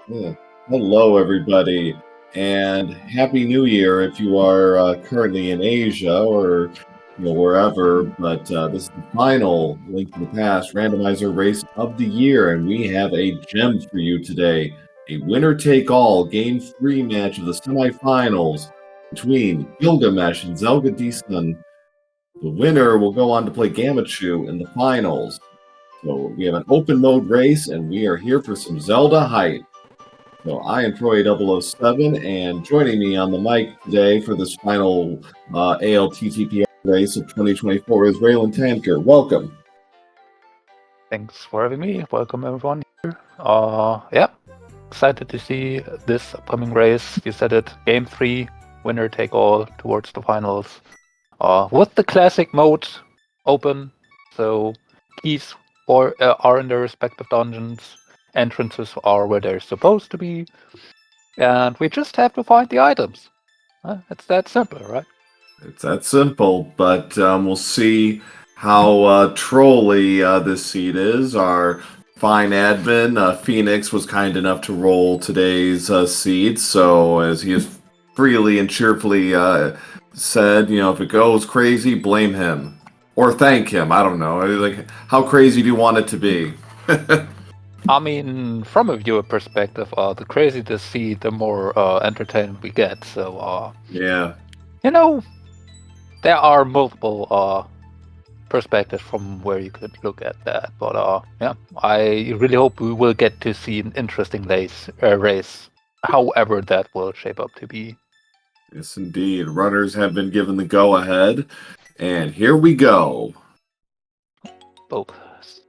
Yeah. Hello, everybody, and Happy New Year if you are currently in Asia or wherever. But this is the final Link to the Past randomizer race of the year, and we have a gem for you today: a winner-take-all Game 3 match of the semifinals between Gylgamesh and zelgadissan. The winner will go on to play Gamachu in the finals. So we have an open mode race, and we are here for some Zelda hype. So I am Troy 007, and joining me on the mic today for this final ALTTPR race of 2024 is Raylan Tanker. Welcome. Thanks for having me. Welcome everyone here. Excited to see this upcoming race. You said it, Game 3, winner take all towards the finals. With the classic mode open, so keys are in their respective dungeons, entrances are where they're supposed to be, and we just have to find the items. It's that simple, right? It's that simple, but we'll see how trolly this seed is. Our fine admin, Phoenix, was kind enough to roll today's seed, so as he has freely and cheerfully said, if it goes crazy, blame him. Or thank him. I don't know. Like, how crazy do you want it to be? I mean, from a viewer perspective, the crazier the seed, the more entertainment we get. So, Yeah. there are multiple perspectives from where you could look at that. But I really hope we will get to see an interesting race, however that will shape up to be. Yes, indeed. Runners have been given the go-ahead, and here we go. Both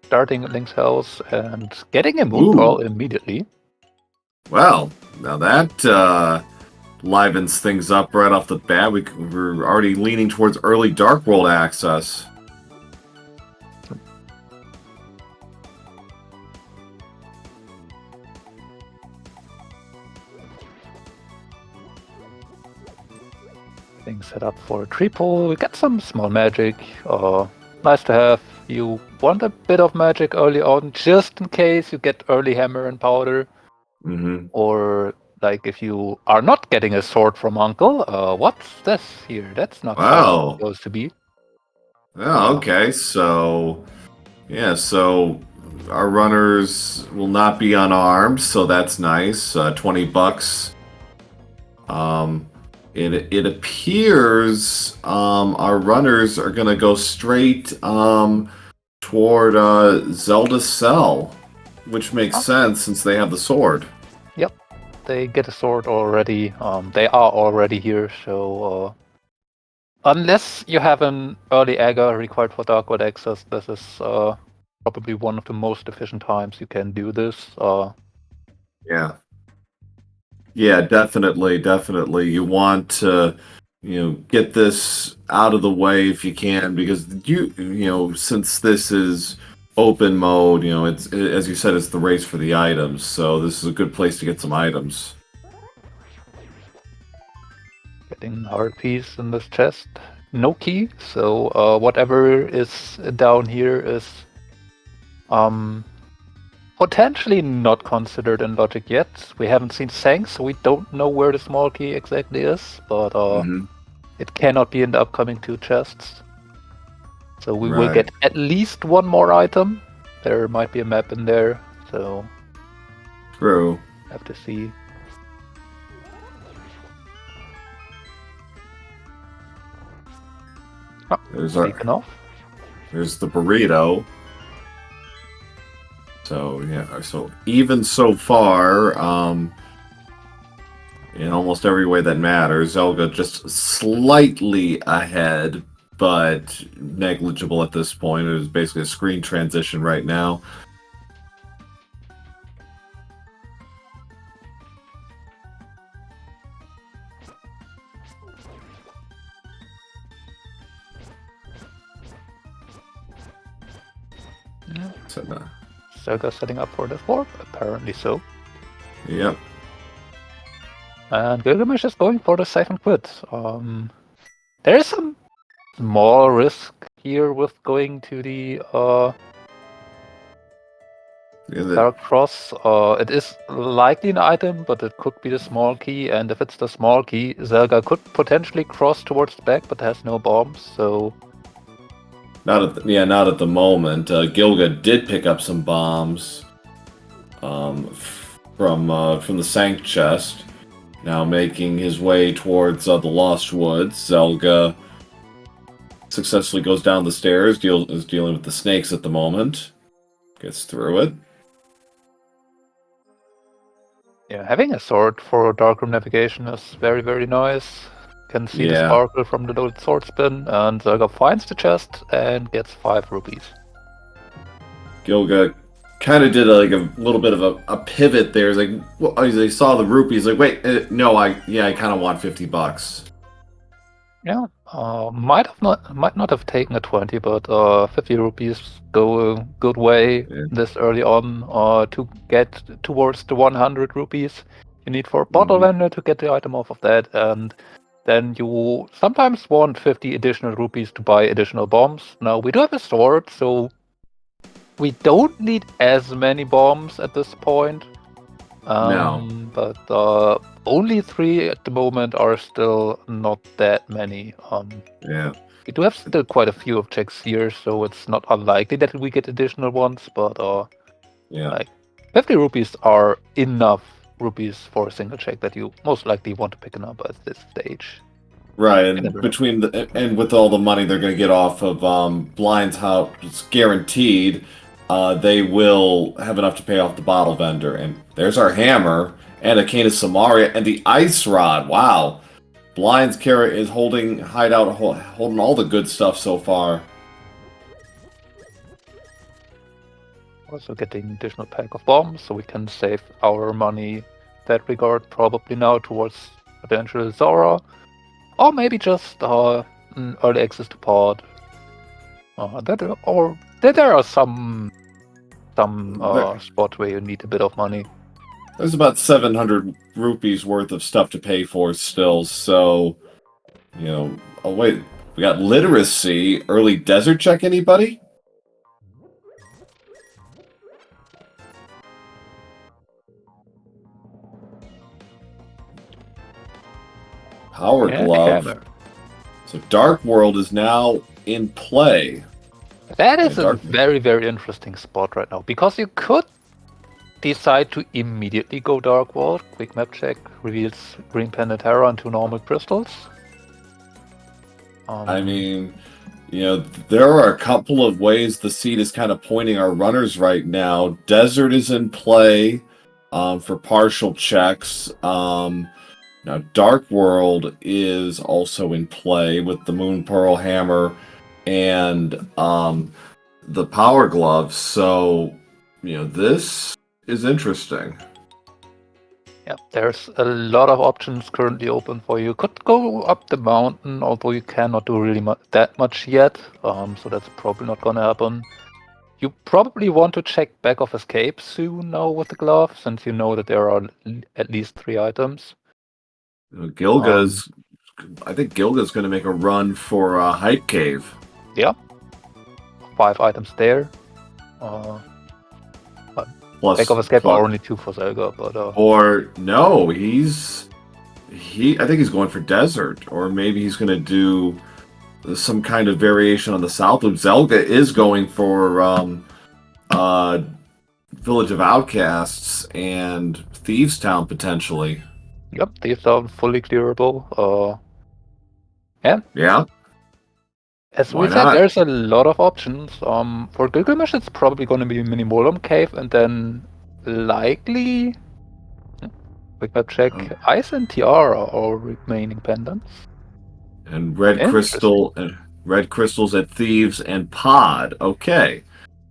starting at Link's house and getting a moon Ooh. pearl immediately. Well, now that livens things up right off the bat. We're already leaning towards early Dark World access. Things set up for a triple. We get some small magic. Nice to have. You want a bit of magic early on, just in case you get early hammer and powder. Mm-hmm. Or like if you are not getting a sword from Uncle, what's this here? That's not how it's Wow. supposed to be. Oh, okay. So our runners will not be unarmed, so that's nice. $20. It appears our runners are gonna go straight toward Zelda's cell, which makes sense since they have the sword. Yep, they get a sword already. They are already here, so unless you have an early Aga required for Dark World access, this is probably one of the most efficient times you can do this. Yeah. Yeah, definitely. You want to, get this out of the way if you can, because since this is open mode, it's as you said, it's the race for the items. So this is a good place to get some items. Getting hard piece in this chest. No key, so whatever is down here is potentially not considered in logic yet. We haven't seen Sang, so we don't know where the small key exactly is, but Mm-hmm. it cannot be in the upcoming two chests. So we will Right. get at least one more item. There might be a map in there, so True. have to see. Oh, There's speaking of. there's the burrito. So yeah, so even so far, in almost every way that matters, Zelda just slightly ahead, but negligible at this point. It is basically a screen transition right now. Yeah. So, Zelda setting up for the warp? Apparently so. yep. And Gilgamesh is going for the second quit. There is some small risk here with going to the Dark Cross, it is likely an item, but it could be the small key, and if it's the small key, Zelga could potentially cross towards the back, but has no bombs, so... Not at the moment. Gilga did pick up some bombs from the Sank chest. Now making his way towards the Lost Woods. Zelga successfully goes down the stairs, is dealing with the snakes at the moment. Gets through it. Yeah, having a sword for darkroom navigation is very, very nice. Can see the sparkle from the little sword spin, and Zelga finds the chest and gets 5 rupees. Gilga kind of did a little bit of a pivot there. He's like, well, they saw the rupees. Like, wait, no, I kind of want $50. Yeah, might not have taken a 20, but 50 rupees go a good way this early on to get towards the 100 rupees you need for a bottle vendor to get the item off of that, and then you sometimes want 50 additional rupees to buy additional bombs. Now we do have a sword, so we don't need as many bombs at this point. No. But only 3 at the moment are still not that many. Yeah. We do have still quite a few of checks here, so it's not unlikely that we get additional ones, but like 50 rupees are enough rupees for a single check that you most likely want to pick up at this stage. Right, and with all the money they're going to get off of Blind's House, it's guaranteed. They will have enough to pay off the bottle vendor. And there's our hammer, and a cane of Samaria, and the ice rod. Wow. Blind's carrot is holding all the good stuff so far. Also getting additional pack of bombs, so we can save our money in that regard probably now towards potential Zora. Or maybe just early access to pod. There are some spots where you need a bit of money. There's about 700 rupees worth of stuff to pay for still, so oh wait, we got literacy, early desert check, anybody? Power glove. So Dark World is now in play. That is a very, very interesting spot right now, because you could decide to immediately go Dark World. Quick map check reveals green Panatera and 2 normal crystals. I mean, there are a couple of ways the seed is kind of pointing our runners right now. Desert is in play for partial checks. Now, Dark World is also in play with the Moon Pearl Hammer and the Power Glove. So, this is interesting. Yeah, there's a lot of options currently open for you. Could go up the mountain, although you cannot do really that much yet. So that's probably not gonna happen. You probably want to check back of escape soon now with the glove, since you know that there are at least 3 items. I think Gilga's going to make a run for Hype Cave. Yeah. 5 items there. Plus, back of escape are only 2 for Zelga, but or no, I think he's going for desert, or maybe he's going to do some kind of variation on the south loop. Zelga is going for Village of Outcasts and Thieves Town potentially. Yep, Thieves Town fully clearable. Yeah. As we said, there's a lot of options. For Gylgamesh, it's probably going to be Minimolum Cave, and then likely, quick map check, Ice and Tiara are remaining pendants. And red crystals at Thieves and Pod. Okay,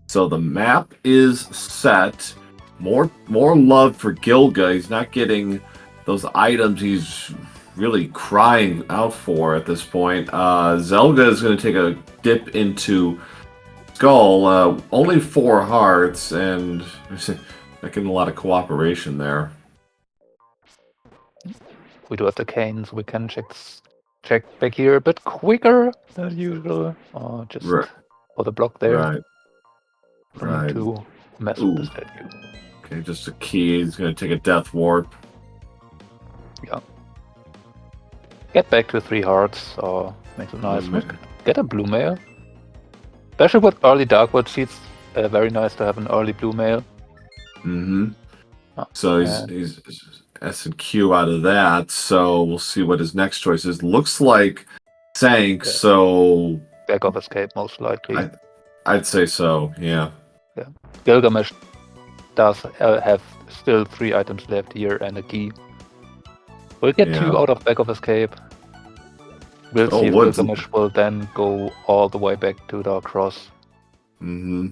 so the map is set. More love for Gilga. He's not getting those items he's really crying out for at this point. Zelga is going to take a dip into Skull. Only 4 hearts, and not getting a lot of cooperation there. We do have the canes. We can check back here a bit quicker than usual. Just for the block there. Right. To mess with the statue. Okay, just a key. He's going to take a death warp. Yeah. Get back to 3 hearts, or make a nice look. Get a blue mail. Especially with early Darkwood Seeds, very nice to have an early blue mail. Mm-hmm. So he's S and Q out of that, so we'll see what his next choice is. Looks like Sank, so... Back of Escape, most likely. I'd say so, yeah. Yeah. Gylgamesh does have still 3 items left here and a key. We'll get 2 out of Back of Escape. We'll see if Gylgamesh will then go all the way back to Dark Cross. Mm-hmm.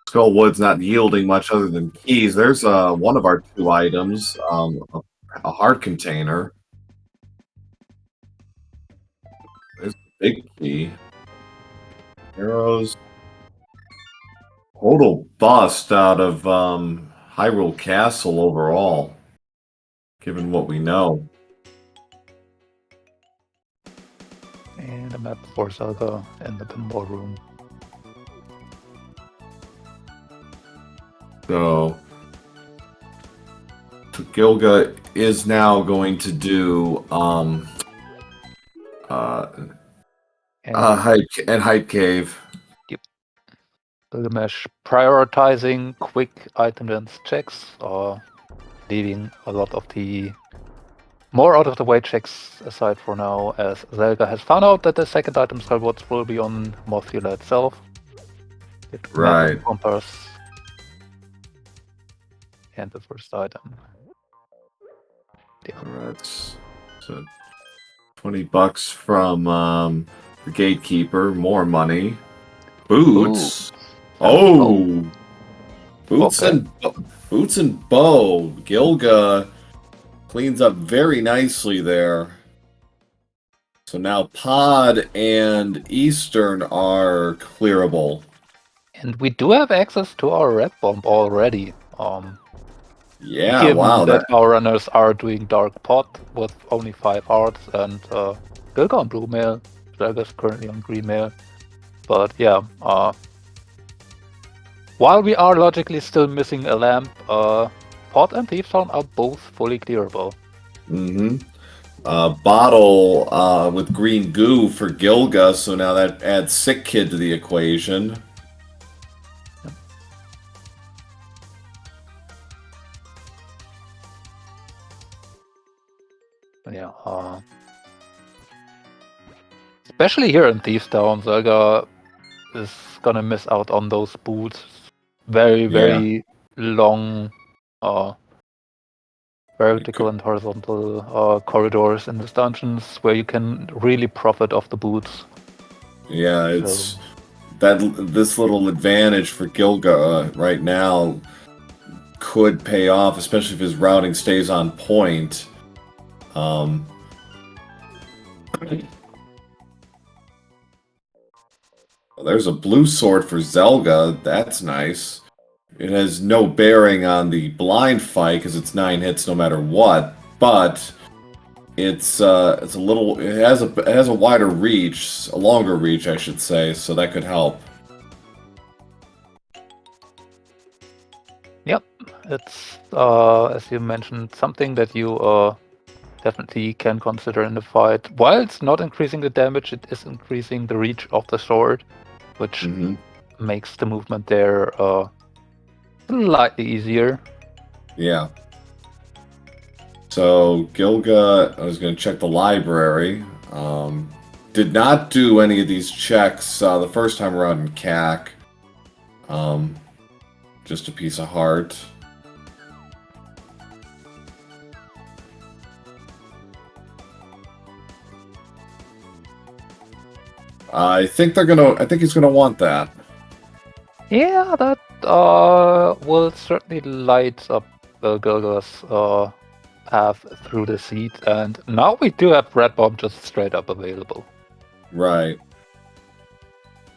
Skullwood's not yielding much other than keys. There's one of our 2 items, a heart container. There's a big key. Arrows. Total bust out of Hyrule Castle overall, given what we know. And a map for Zelda in the pinball room. So Gilga is now going to do Hype Cave. Yep. Gylgamesh prioritizing quick item dance checks, or leaving a lot of the more out of the way checks aside for now, as Zelda has found out that the second item rewards will be on Mothula itself. Right. Compass. And the first item. Yeah. That's so $20 from the gatekeeper. More money. Boots. Oh. Boots and bow. Gilga cleans up very nicely there. So now Pod and Eastern are clearable. And we do have access to our red bomb already. Yeah, given wow. That our runners are doing Dark Pot with only 5 hearts, and Gilga on blue mail, Zelga's currently on green mail. But yeah, while we are logically still missing a lamp, Pot and Thief Town are both fully clearable. Mm-hmm. Bottle with green goo for Gilga, so now that adds Sick Kid to the equation. Yeah, especially here in Thieves Town, Zelga is gonna miss out on those boots. Very long vertical and horizontal corridors in the dungeons where you can really profit off the boots. Yeah, it's this little advantage for Gilga right now could pay off, especially if his routing stays on point. There's a blue sword for Zelga. That's nice. It has no bearing on the blind fight because it's 9 hits no matter what. But it's a little. It has a wider reach, a longer reach, I should say. So that could help. Yep, it's as you mentioned, something that you definitely can consider in the fight. While it's not increasing the damage, it is increasing the reach of the sword, which makes the movement there slightly easier. Yeah. So Gilga, I was going to check the library. Did not do any of these checks the first time around in CAC. Just a piece of heart. I think he's gonna want that. Yeah, that will certainly light up Gilga's path through the seat, and now we do have Red Bomb just straight up available. Right.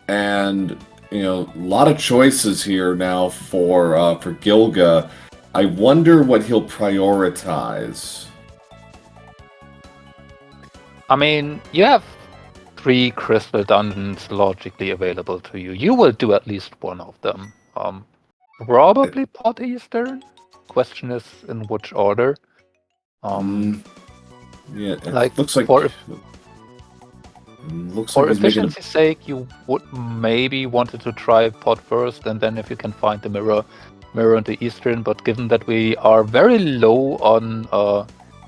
And a lot of choices here now for Gilga. I wonder what he'll prioritize. I mean, you have 3 crystal dungeons logically available to you. You will do at least one of them. probably pot Eastern. Question is in which order. Yeah, it Like looks like for he's making efficiency's sake, you would maybe wanted to try pot first, and then if you can find the mirror into Eastern. But given that we are very low on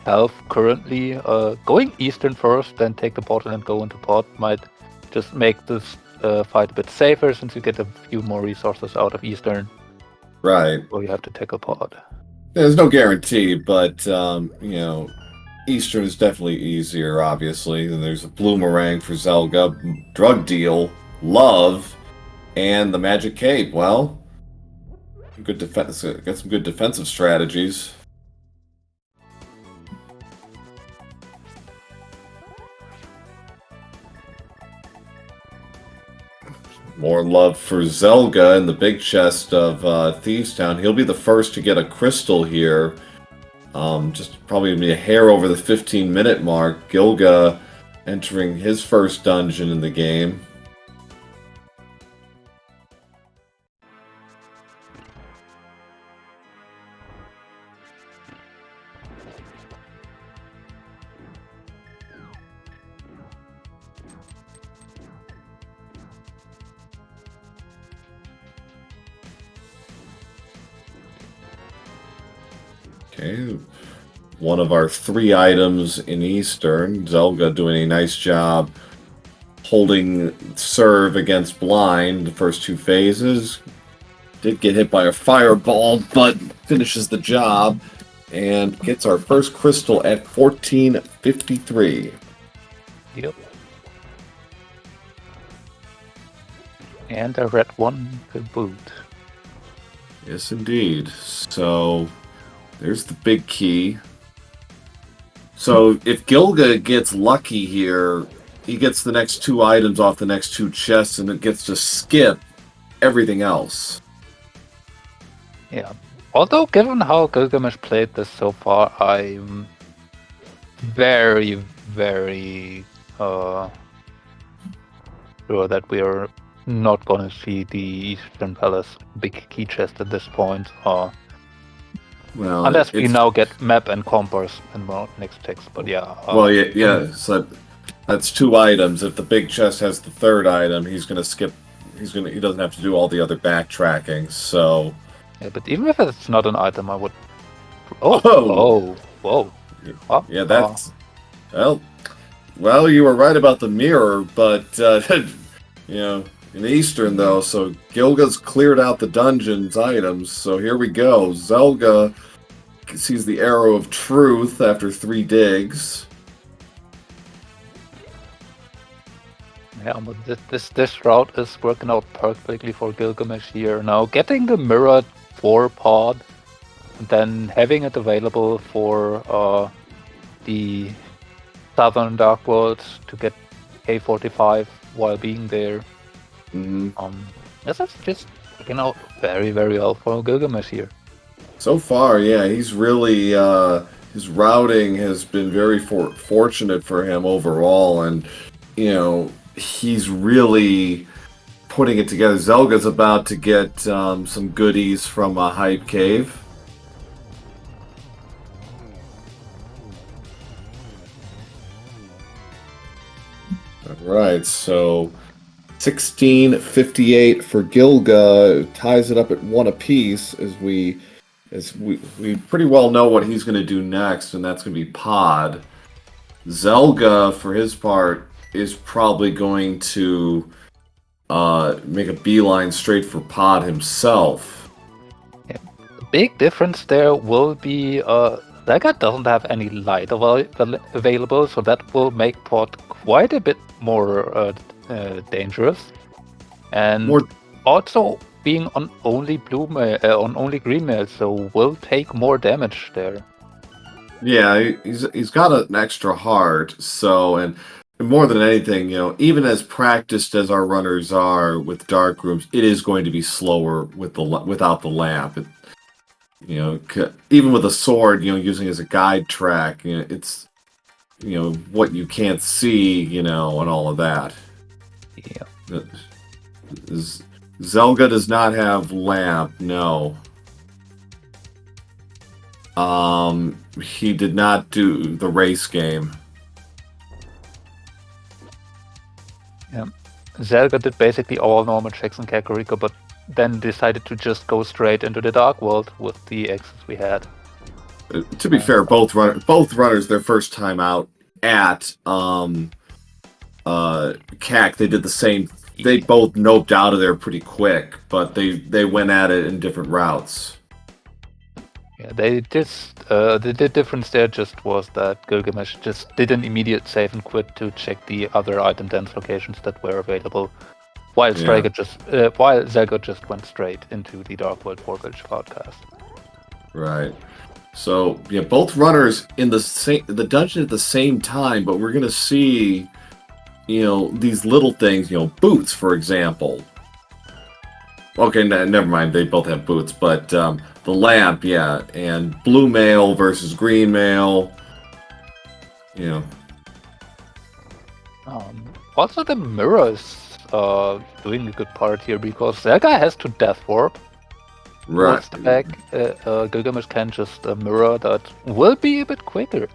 health currently, going Eastern first, then take the pot and then go into pot might just make this fight a bit safer, since you get a few more resources out of Eastern. right. Or you have to take a pot. There's no guarantee, but Eastern is definitely easier, obviously. And there's a Bloomerang for Zelga, Drug Deal, Love, and the Magic Cape. Well, good defense. Got some good defensive strategies. More love for Zelga in the big chest of Thieves Town. He'll be the first to get a crystal here. Just probably be a hair over the 15-minute mark. Gilga entering his first dungeon in the game. Okay, one of our 3 items in Eastern. Zelga doing a nice job holding serve against blind the first 2 phases. Did get hit by a fireball, but finishes the job and gets our first crystal at 1453. Yep. And a red one to boot. Yes, indeed. So there's the big key. So if Gilga gets lucky here, he gets the next 2 items off the next 2 chests, and it gets to skip everything else. Yeah. Although, given how Gylgamesh played this so far, I'm very, very sure that we are not going to see the Eastern Palace big key chest at this point. Well, unless we now get map and compass in the next text, but yeah. Yeah. So that's 2 items. If the big chest has the 3rd item, he's gonna skip. He doesn't have to do all the other backtracking. So. Yeah, but even if it's not an item, I would. Whoa! Yeah, that's. Well, you were right about the mirror, but in Eastern though, so Gilga's cleared out the dungeon's items. So here we go. Zelga sees the arrow of truth after 3 digs. Yeah, but this route is working out perfectly for Gylgamesh here. Now getting the mirror for pod, and then having it available for the Southern Dark World to get K45 while being there. This is just working out very, very well for Gylgamesh here. So far, yeah, he's really his routing has been very fortunate for him overall, and he's really putting it together. Zelga's about to get some goodies from a hype cave. All right, so 1658 for Gilga, ties it up at 1 apiece as we pretty well know what he's going to do next, and that's going to be pod. Zelga, for his part, is probably going to make a beeline straight for pod himself. Yeah. The big difference there will be Zelga doesn't have any light available, so that will make pod quite a bit more dangerous. And also being on only on only green mail, so will take more damage there. Yeah, he's got an extra heart, so and more than anything, even as practiced as our runners are with dark rooms, it is going to be slower without the lamp. Even with a sword, using as a guide track, it's what you can't see, and all of that. Yeah. Zelga does not have lamp. No. He did not do the race game. Yeah. Zelga did basically all normal checks in Kakariko, but then decided to just go straight into the Dark World with the axes we had. To be fair, both runners their first time out at CAC, they did the same. They both noped out of there pretty quick, but they went at it in different routes. Yeah, they just the difference there just was that Gylgamesh just did an immediate save and quit to check the other item dense locations that were available, while while Zelga just went straight into the Dark World for Village of Outcast. Right. So yeah, both runners in the dungeon at the same time, but we're gonna see, these little things, boots, for example. Okay, never mind. They both have boots, but the lamp, yeah, and blue mail versus green mail. Also, the mirror is doing a good part here because Zelga has to death warp. Right. Towards the back, Gylgamesh can just mirror that will be a bit quicker.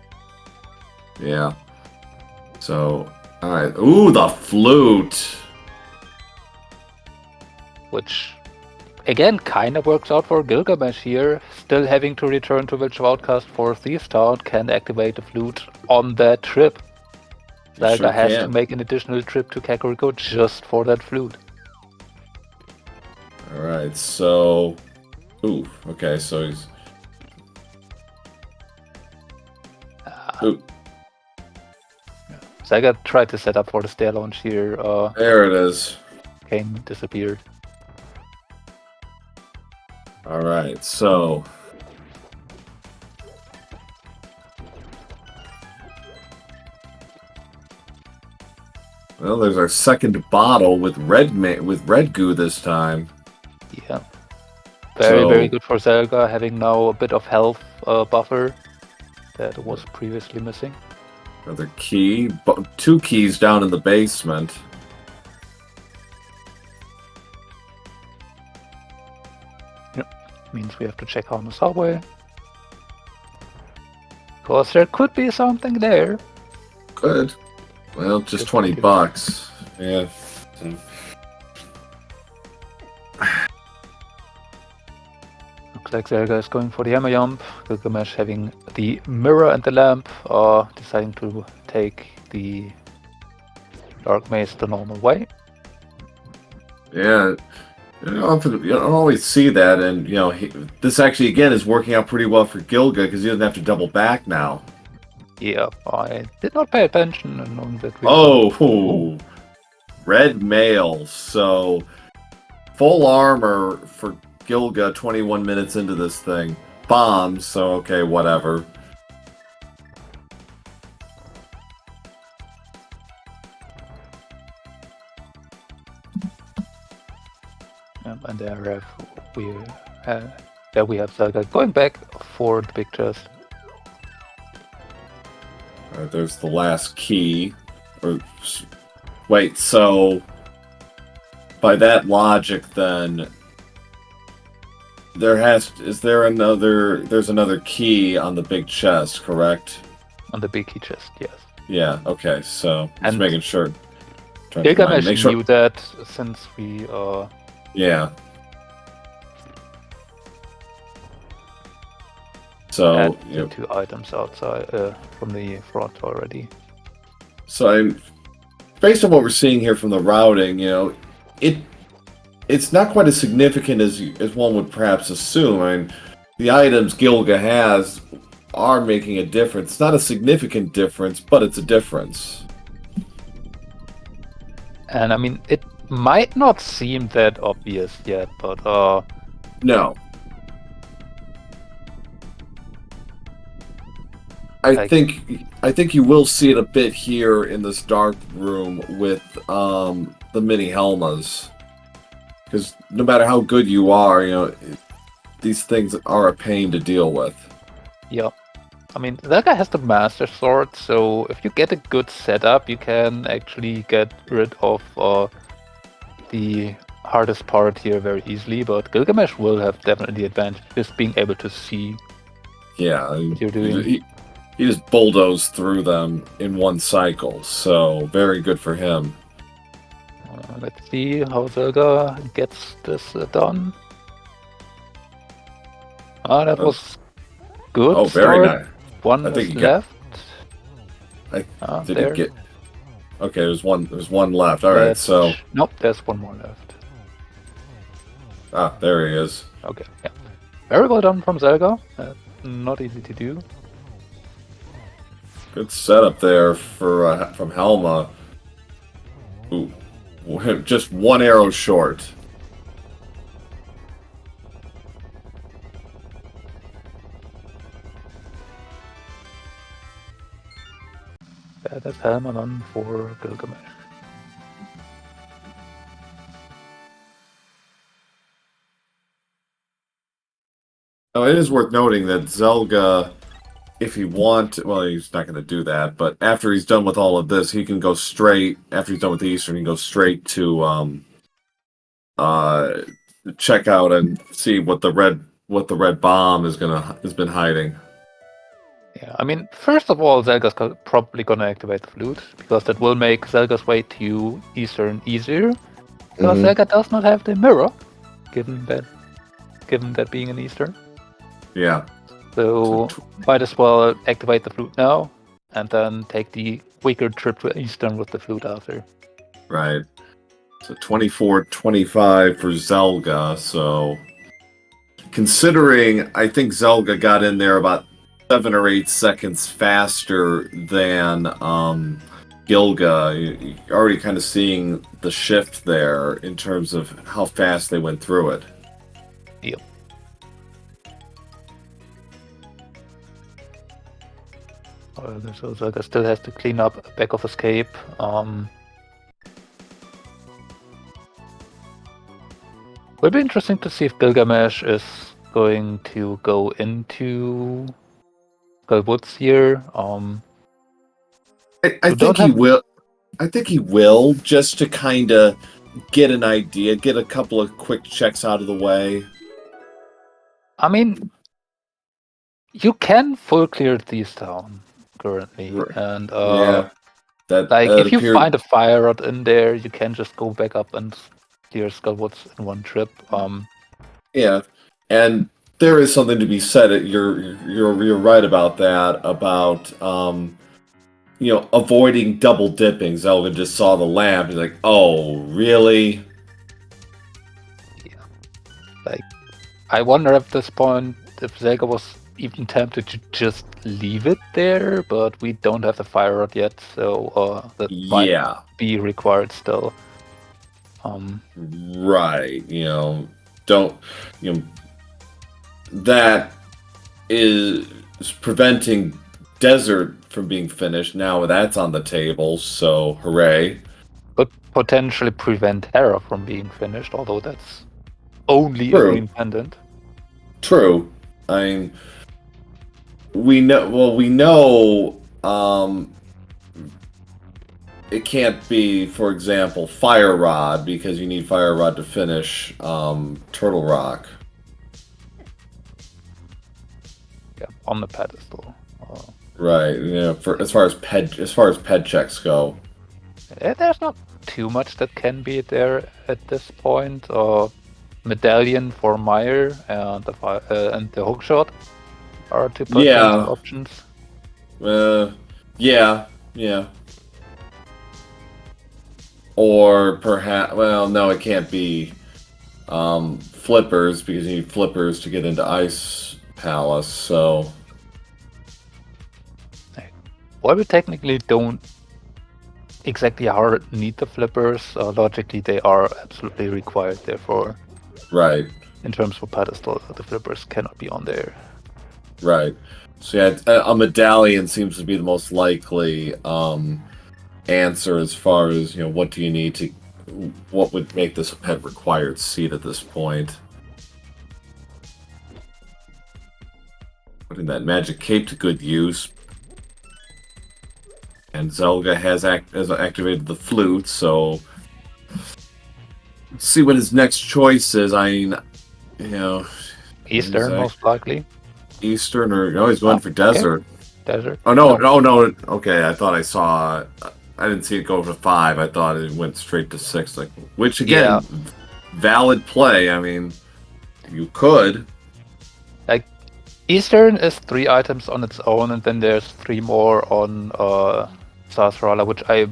Yeah. So, all right. Ooh, the flute. Which, again, kind of works out for Gylgamesh here. Still having to return to Village of Outcast for Thieves Town, can activate the flute on that trip. Zelga has to make an additional trip to Kakariko just for that flute. Alright, so... Ooh, okay, so he's... Ooh. Zelga tried to set up for the stair launch here. There it is. Kane disappeared. Alright, so... Well, there's our second bottle with red goo this time. Yeah. Very good for Zelga, having now a bit of health buffer that was previously missing. Another key. 2 keys down in the basement. Yep. Means we have to check on the subway. Because there could be something there. Good. Well, just $20. Yeah. Looks like Zelga is going for the hammer jump. Gylgamesh having the mirror and the lamp, deciding to take the dark maze the normal way. Yeah. You don't always see that, and this actually again is working out pretty well for Gilga because he doesn't have to double back now. Yeah, I did not pay attention and knowing that we... Oh, red mail. So, full armor for Gilga 21 minutes into this thing. Bombs, so okay, whatever. And there we have Zelga going back for the big chest. Alright, there's the last key. Wait, so by that logic, then there's another key on the big chest, correct? On the big key chest, yes. Yeah. Okay. So just making sure. Gylgamesh knew that since we. Yeah. So had 2 items outside from the front already. So based on what we're seeing here from the routing, it's not quite as significant as one would perhaps assume. I mean, the items Gilga has are making a difference. It's not a significant difference, but it's a difference. And I mean, it might not seem that obvious yet, but no. I think you will see it a bit here in this dark room with the mini Helmas, because no matter how good you are, these things are a pain to deal with. Yeah, I mean that guy has the Master Sword, so if you get a good setup, you can actually get rid of the hardest part here very easily, but Gylgamesh will have definitely the advantage, just being able to see Yeah, what you're doing. he just bulldozed through them in one cycle, so very good for him. Let's see how Zelga gets this done. That was good. Oh, very nice. One I think is he got. left. Did there. he get? Okay, there's one left. All right, so nope, there's one more left. There he is. Okay, yeah, very well done from Zelga. Not easy to do. Good setup there for from Helma. Ooh, just one arrow short. That's Helma done for Gylgamesh. Oh, it is worth noting that Zelga, if he well, he's not going to do that, but after he's done with all of this, he can go straight, after he's done with the Eastern, he can go straight to check out and see what the red bomb has been hiding. Yeah, I mean, first of all, Zelga's probably gonna activate the flute, because that will make Zelga's way to Eastern easier. Because Zelga does not have the mirror, given that being an Eastern. Yeah. So might as well activate the flute now, and then take the quicker trip to Eastern with the flute after. Right. So 24-25 for Zelga. So considering, I think Zelga got in there about 7 or 8 seconds faster than Gilga. You're already kind of seeing the shift there in terms of how fast they went through it. Yep. So Zelga still has to clean up back of escape. Will be interesting to see if Gylgamesh is going to go into Woods here. I think he will. I think he will, just to kind of get an idea, get a couple of quick checks out of the way. I mean, you can full clear these down currently, and yeah, that if you find a fire rod in there, you can just go back up and clear Skullwoods in one trip. Yeah, and there is something to be said. You're right about that. About avoiding double dipping. Zelda just saw the lamp. He's like, oh, really? Yeah. I wonder at this point if Zelda was even tempted to just leave it there, but we don't have the fire rod yet, so that might be required still. Right. That is preventing Desert from being finished. Now that's on the table, so hooray. Could potentially prevent Hera from being finished, although that's only a green pendant. True. I mean, we know it can't be, for example, Fire Rod, because you need Fire Rod to finish Turtle Rock. Yeah, on the pedestal. Right. As far as ped checks go. There's not too much that can be there at this point. Medallion for Meyer and the hookshot are two potential options. Yeah. Or perhaps, no, it can't be flippers, because you need flippers to get into Ice Palace. So, well, we technically don't exactly need the flippers. Logically, they are absolutely required. Therefore, right. In terms of pedestal, the flippers cannot be on there. Right. So yeah, a medallion seems to be the most likely answer as far as what do you need to, what would make this a pet required seat at this point. Putting that magic cape to good use. And Zelga has activated the flute, so Let's see what his next choice is. I mean, you know, Eastern, most likely. Eastern or no, he's going for Okay. desert. Desert. Oh no, no. Okay, I thought I saw. I didn't see it go for 5. I thought it went straight to 6. Like, which again, valid play. I mean, you could. Like, Eastern is 3 items on its own, and then there's 3 more on Sasrala, which I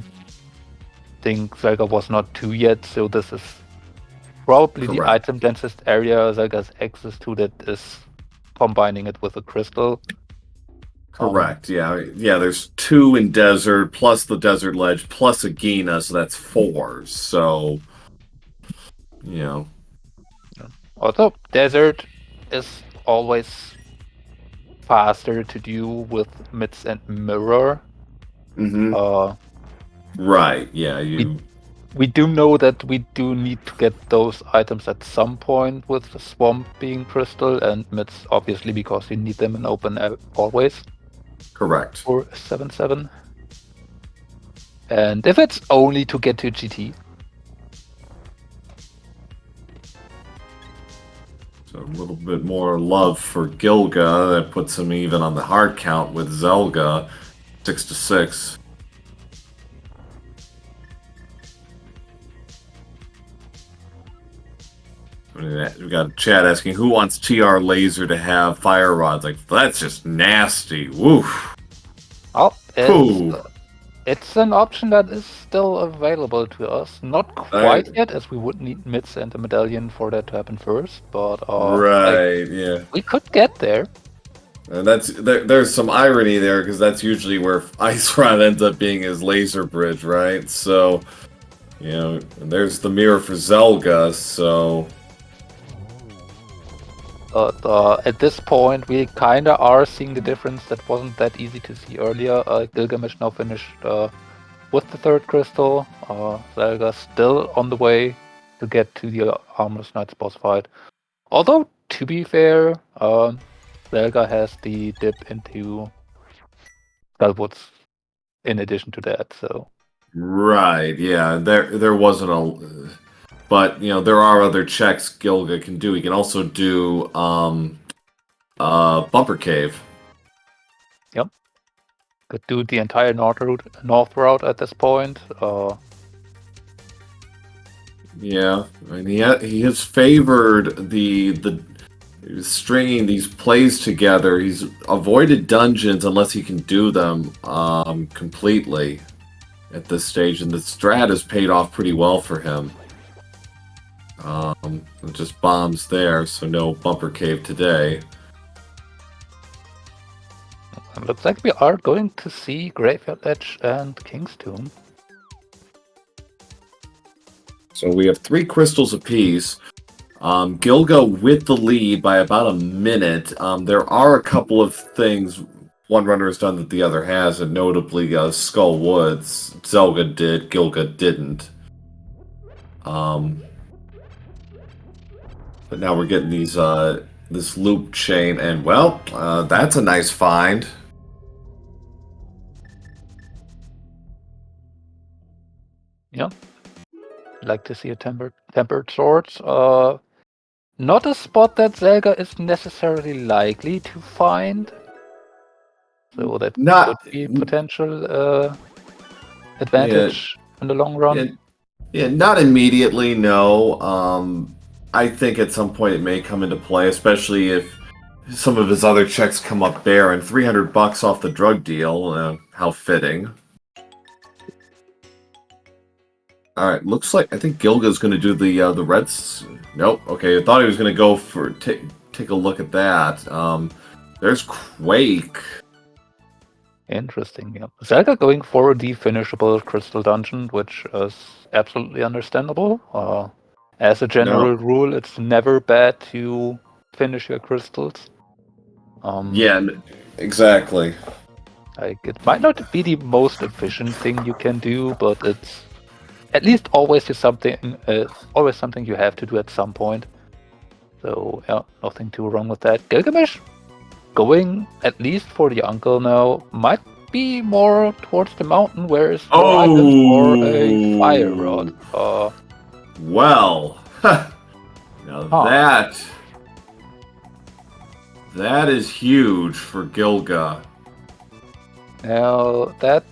think Zelga was not 2 yet, so this is probably the item densest area Zelga's access to that is combining it with a crystal. Correct. Yeah. There's 2 in desert plus the desert ledge plus a Gina, so that's 4. So, Also, desert is always faster to do with mids and mirror. Right. Yeah. We do know that we do need to get those items at some point with the swamp being crystal and mids, obviously, because you need them in open always. Correct. For 7/7. And if it's only to get to GT. So a little bit more love for Gilga. That puts him even on the hard count with Zelga, 6-6. We got chat asking who wants TR Laser to have fire rods. Like, that's just nasty. Woof. Oh, it's an option that is still available to us. Not quite yet, as we would need mids and a medallion for that to happen first. But we could get there. And there's some irony there because that's usually where Ice Rod ends up being his laser bridge, right? So, there's the mirror for Zelga. So. At this point, we kind of are seeing the difference that wasn't that easy to see earlier. Gylgamesh now finished with the 3rd crystal. Zelga still on the way to get to the Armless Knights boss fight. Although, to be fair, Zelga has the dip into Skullwoods in addition to that. So. Right. Yeah. There wasn't a. But, there are other checks Gilga can do. He can also do Bumper Cave. Yep. Could do the entire north route at this point. Yeah. I mean, he has favored the stringing these plays together. He's avoided dungeons unless he can do them completely at this stage. And the strat has paid off pretty well for him. Just bombs there, so no Bumper Cave today. It looks like we are going to see Graveyard Edge and King's Tomb. So we have 3 crystals apiece. Gilga with the lead by about a minute. There are a couple of things one runner has done that the other hasn't, notably Skull Woods. Zelga did, Gilga didn't. But now we're getting these this loop chain, and well, that's a nice find. Yeah, like to see a tempered swords. Not a spot that Zelga is necessarily likely to find. So that could be potential advantage in the long run. Yeah, not immediately, no. I think at some point it may come into play, especially if some of his other checks come up there, and $300 off the drug deal. How fitting. All right, looks like I think Gilga's going to do the Reds. Nope. Okay, I thought he was going to go for take a look at that. There's Quake. Interesting. Yeah, Zelga going for the finishable crystal dungeon, which is absolutely understandable. As a general rule, it's never bad to finish your crystals. Yeah, exactly. Like, it might not be the most efficient thing you can do, but it's at least always something you have to do at some point. So yeah, nothing too wrong with that. Gylgamesh going at least for the uncle now might be more towards the mountain, where is more items for a fire rod. Well, now that is huge for Gilga. Now, that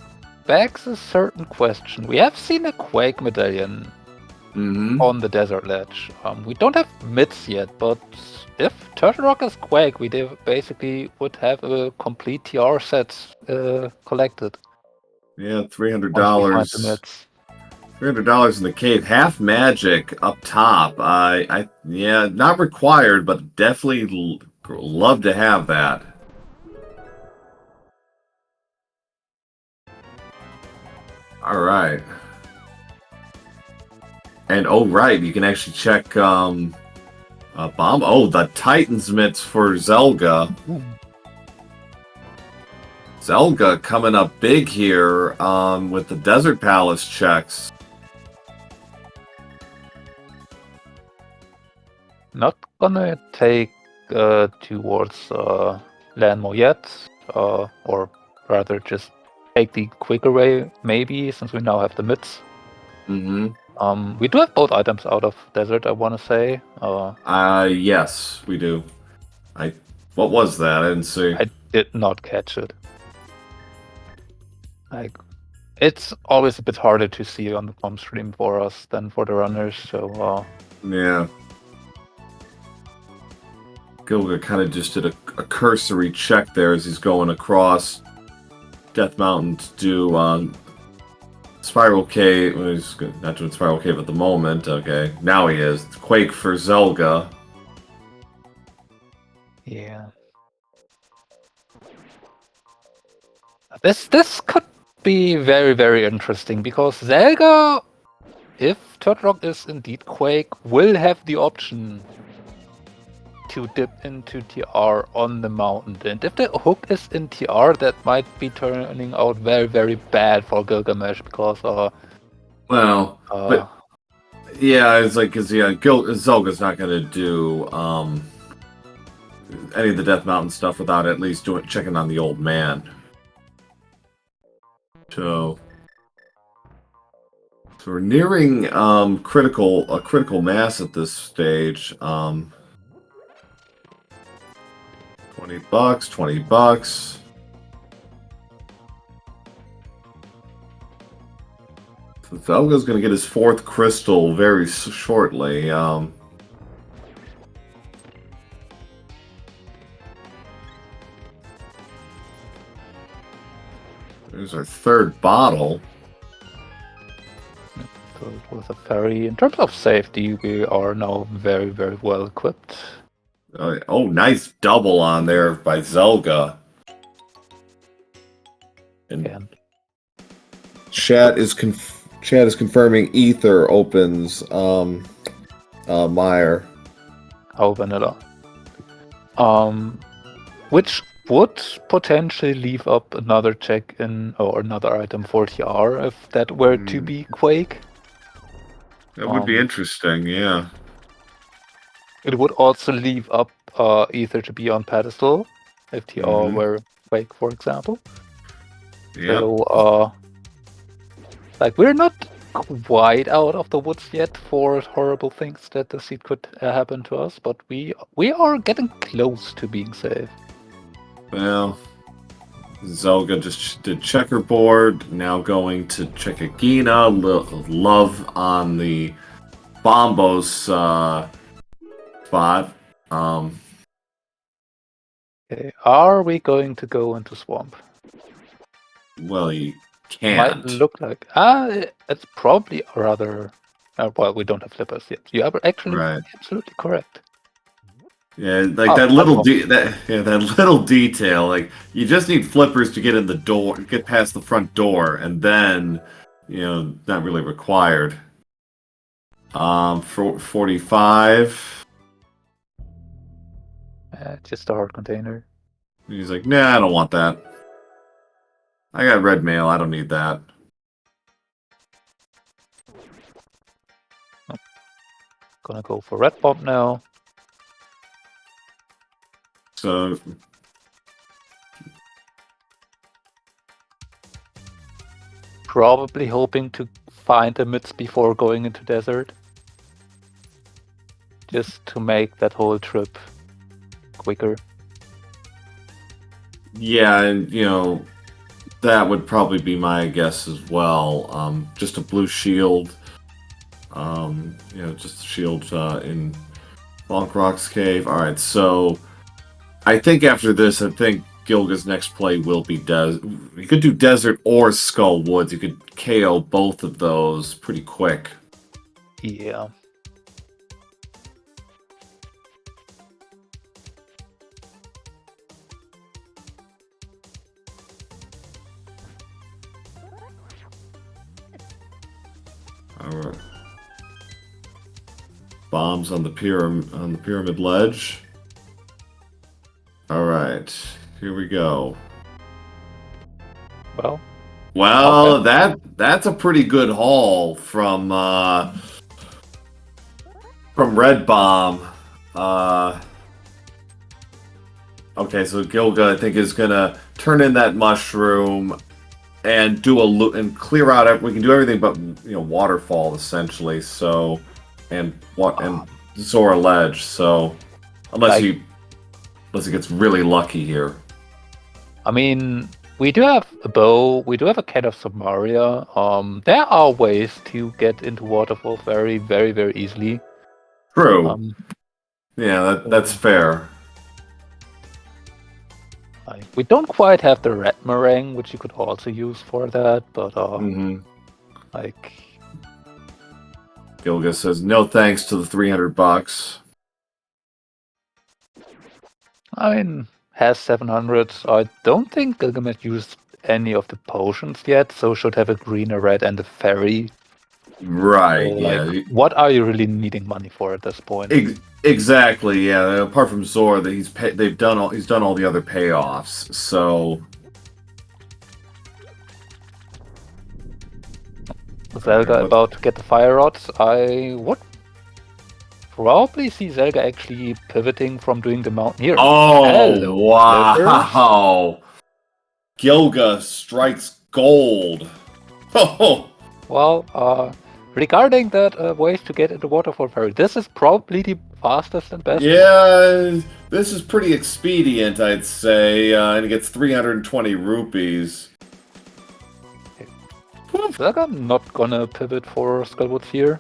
begs a certain question. We have seen a Quake medallion on the desert ledge. We don't have mids yet, but if Turtle Rock is Quake, we basically would have a complete TR set collected. Yeah, $300. Once we find the mids. $300 in the cave. Half magic up top. Yeah, not required, but definitely love to have that. All right. And oh right, you can actually check bomb. Oh, the Titans mitts for Zelga. Zelga coming up big here with the Desert Palace checks. Not gonna take towards Landmo yet, or rather just take the quicker way, maybe, since we now have the mids. We do have both items out of desert, I want to say. Yes, we do. What was that? I didn't see. I did not catch it. Like, it's always a bit harder to see on the palm stream for us than for the runners, so yeah. Gilga kind of just did a cursory check there as he's going across Death Mountain to do Spiral Cave. Well, he's not doing Spiral Cave at the moment. Okay, now he is. Quake for Zelga. yeah. This could be very, very interesting, because Zelga, if Turtle Rock is indeed Quake, will have the option to dip into TR on the mountain. And if the hook is in TR, that might be turning out very, very bad for Gylgamesh, because but yeah, it's like, because Zelga's not going to do any of the Death Mountain stuff without at least checking on the old man. So we're nearing critical mass at this stage. $20, $20. So Zelga's going to get his 4th crystal very shortly. There's our 3rd bottle. Filled with a ferry. In terms of safety, we are now very, very well equipped. Oh, nice double on there by Zelga. And Again. Chat is confirming Ether opens Meyer. Oh, vanilla. Which would potentially leave up another check-in or another item for TR if that were to be Quake. That would be interesting, yeah. It would also leave up Ether to be on pedestal if TR were Quake, for example. Yep. So, like, we're not quite out of the woods yet for horrible things that the seed could happen to us, but we are getting close to being safe. Well, Zelga just did checkerboard, now going to check Agina. Love on the Bombos spot. Okay, are we going to go into swamp? Well, you can't. Might look like it's probably rather. Well, we don't have flippers yet. You are actually absolutely correct. Yeah, like that little that little detail. Like, you just need flippers to get in the door, get past the front door, and then, not really required. 45. Just a hard container. He's like, nah, I don't want that. I got red mail. I don't need that. Gonna go for red bomb now. So probably hoping to find the mids before going into desert. just to make that whole trip quicker. Yeah, and that would probably be my guess as well. Just a blue shield. Just a shield in Bonk Rock's cave. All right, so I think after this, I think Gilga's next play will be You could do Desert or Skull Woods. You could KO both of those pretty quick. Yeah. All right. Bombs on the pyramid ledge. All right, here we go. Well, okay. That's a pretty good haul from Red Bomb. Okay, so Gilga I think is gonna turn in that mushroom and do a loot and clear out. We can do everything but waterfall essentially. So and Zora ledge. So unless he gets really lucky here. I mean, we do have a bow. We do have a Cat of Samaria. There are ways to get into waterfall very, very, very easily. True. Yeah, that's fair. We don't quite have the red meringue, which you could also use for that, but Gilga says no thanks to the $300. I mean, has 700. I don't think Gylgamesh used any of the potions yet, so should have a green, a red, and a fairy. Right. What are you really needing money for at this point? Exactly. Yeah. Apart from Zora, that he's done all the other payoffs. So. Zelga about to get the fire rods. I would probably see Zelga actually pivoting from doing the Mountaineer. Oh, hello, wow! Gilga strikes gold. Oh. Well, regarding that ways to get into waterfall ferry, this is probably the fastest and best. Yeah, this is pretty expedient, I'd say, and it gets 320 rupees. Zelga not gonna pivot for Skullwoods here.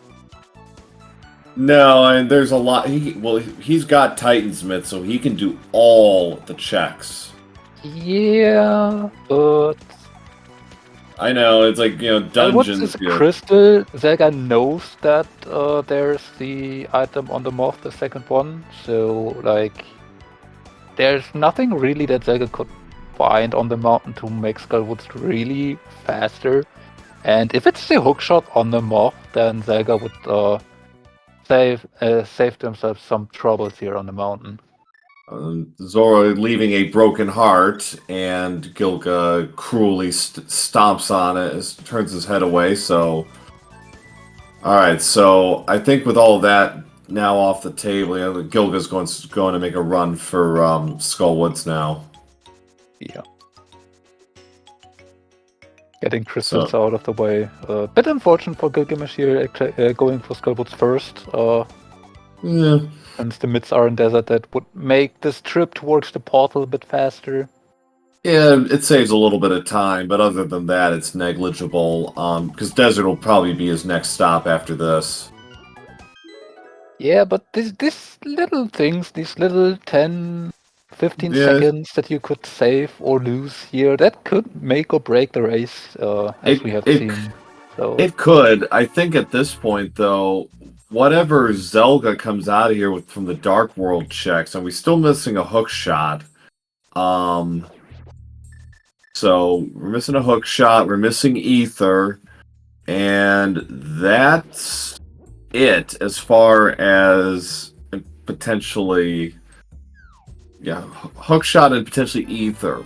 No, and there's a lot. He's got Titansmith, so he can do all the checks. Yeah, but I know it's like dungeons. Is a crystal. Zelga knows that there's the item on the moth, the second one. So there's nothing really that Zelga could find on the mountain to make Skullwoods really faster. And if it's the hookshot on the moth, then Zelga would save themselves some troubles here on the mountain. Zora leaving a broken heart, and Gilga cruelly stomps on it, turns his head away. So, all right. So I think with all of that now off the table, Gilga's going to make a run for Skullwoods now. Yeah. Getting crystals out of the way. A bit unfortunate for Gylgamesh here, going for Skullwoods first. Yeah. Since the mids are in desert, that would make this trip towards the portal a bit faster. Yeah, it saves a little bit of time, but other than that, it's negligible. Because desert will probably be his next stop after this. Yeah, but these little things, these little 10, 15 seconds that you could save or lose here, that could make or break the race, as we have seen. So it could. I think at this point, though, whatever Zelga comes out of here with from the Dark World checks, and we're still missing a hook shot. So we're missing a hook shot. We're missing ether, and that's it as far as potentially. Yeah, hook shot and potentially ether.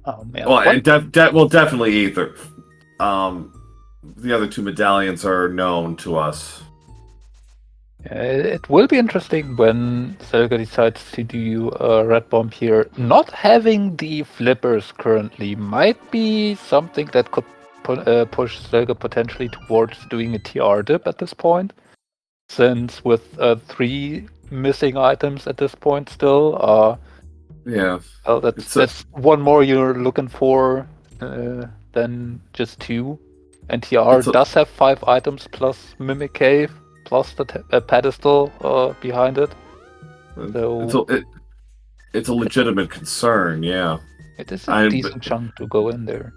Oh man. Well, and definitely ether. The other two medallions are known to us. It will be interesting when Zelga decides to do a red bomb here. Not having the flippers currently might be something that could push Zelga potentially towards doing a TR dip at this point. since with 3 missing items at this point still, Yeah. well, that's one more you're looking for than just 2. And TR does have 5 items plus Mimic Cave plus the pedestal behind it. So it's a legitimate concern, yeah. it is a decent chunk to go in there.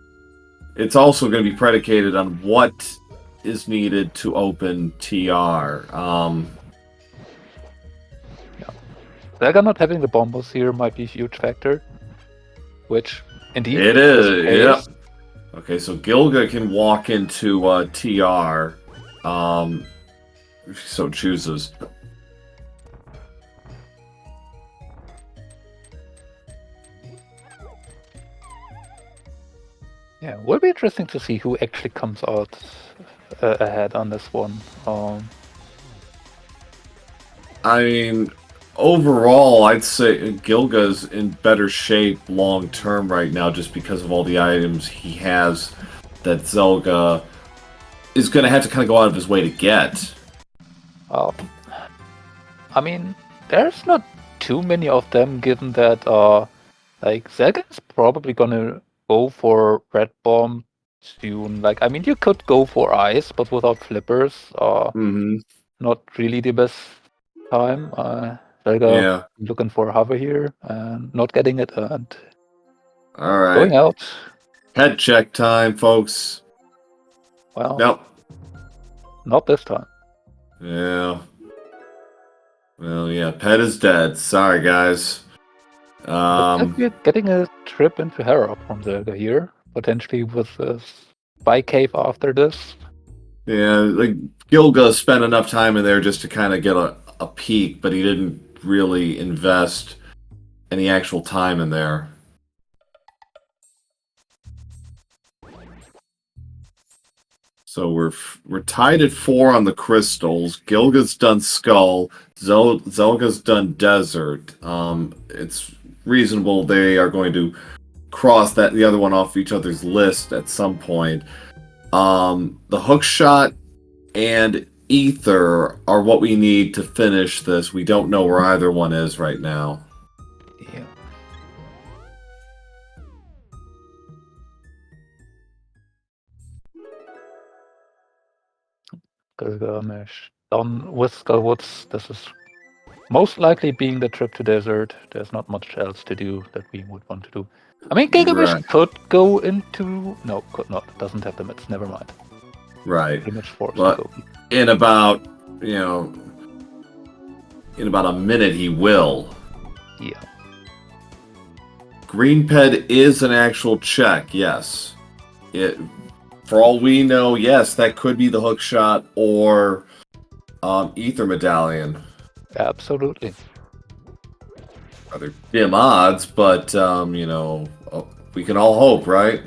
It's also going to be predicated on what is needed to open TR. Yeah. Zelga not having the bombos here might be a huge factor. Which, indeed, it is. Yep. Okay, so Gilga can walk into TR if he so chooses. Yeah, will be interesting to see who actually comes out ahead on this one. I mean, overall, I'd say Gilga's in better shape long term right now just because of all the items he has that Zelga is going to have to kind of go out of his way to get. I mean, there's not too many of them given that, like, Zelga is probably gonna go for Red Bomb soon. Like, I mean, you could go for Ice, but without flippers, not really the best time. Zelga looking for Hover here and not getting it, and all right, going out. Head check time, folks. Well, nope, not this time. Yeah. Well, yeah, Pet is dead. Sorry, guys. We're getting a trip into Hera from Zelga here, potentially with a Spy Cave after this. Yeah, like Gilga spent enough time in there just to kind of get a peek, but he didn't really invest any actual time in there. So we're tied at 4 on the crystals. Gilga's done Skull. Zelga's done Desert. It's reasonable they are going to cross the other one off each other's list at some point. The hook shot and Ether are what we need to finish this. We don't know where either one is right now. Yeah. Gylgamesh done with Skullwoods. This is most likely being the trip to desert. There's not much else to do that we would want to do. I mean, Gylgamesh could go into... No, could not. Doesn't have the mitts. Never mind. Right. Pretty much forced but to go. In about, in about a minute he will. Yeah. Green Ped is an actual check, yes. For all we know, yes, that could be the hook shot or Ether Medallion. Absolutely. Rather dim odds, but, we can all hope, right?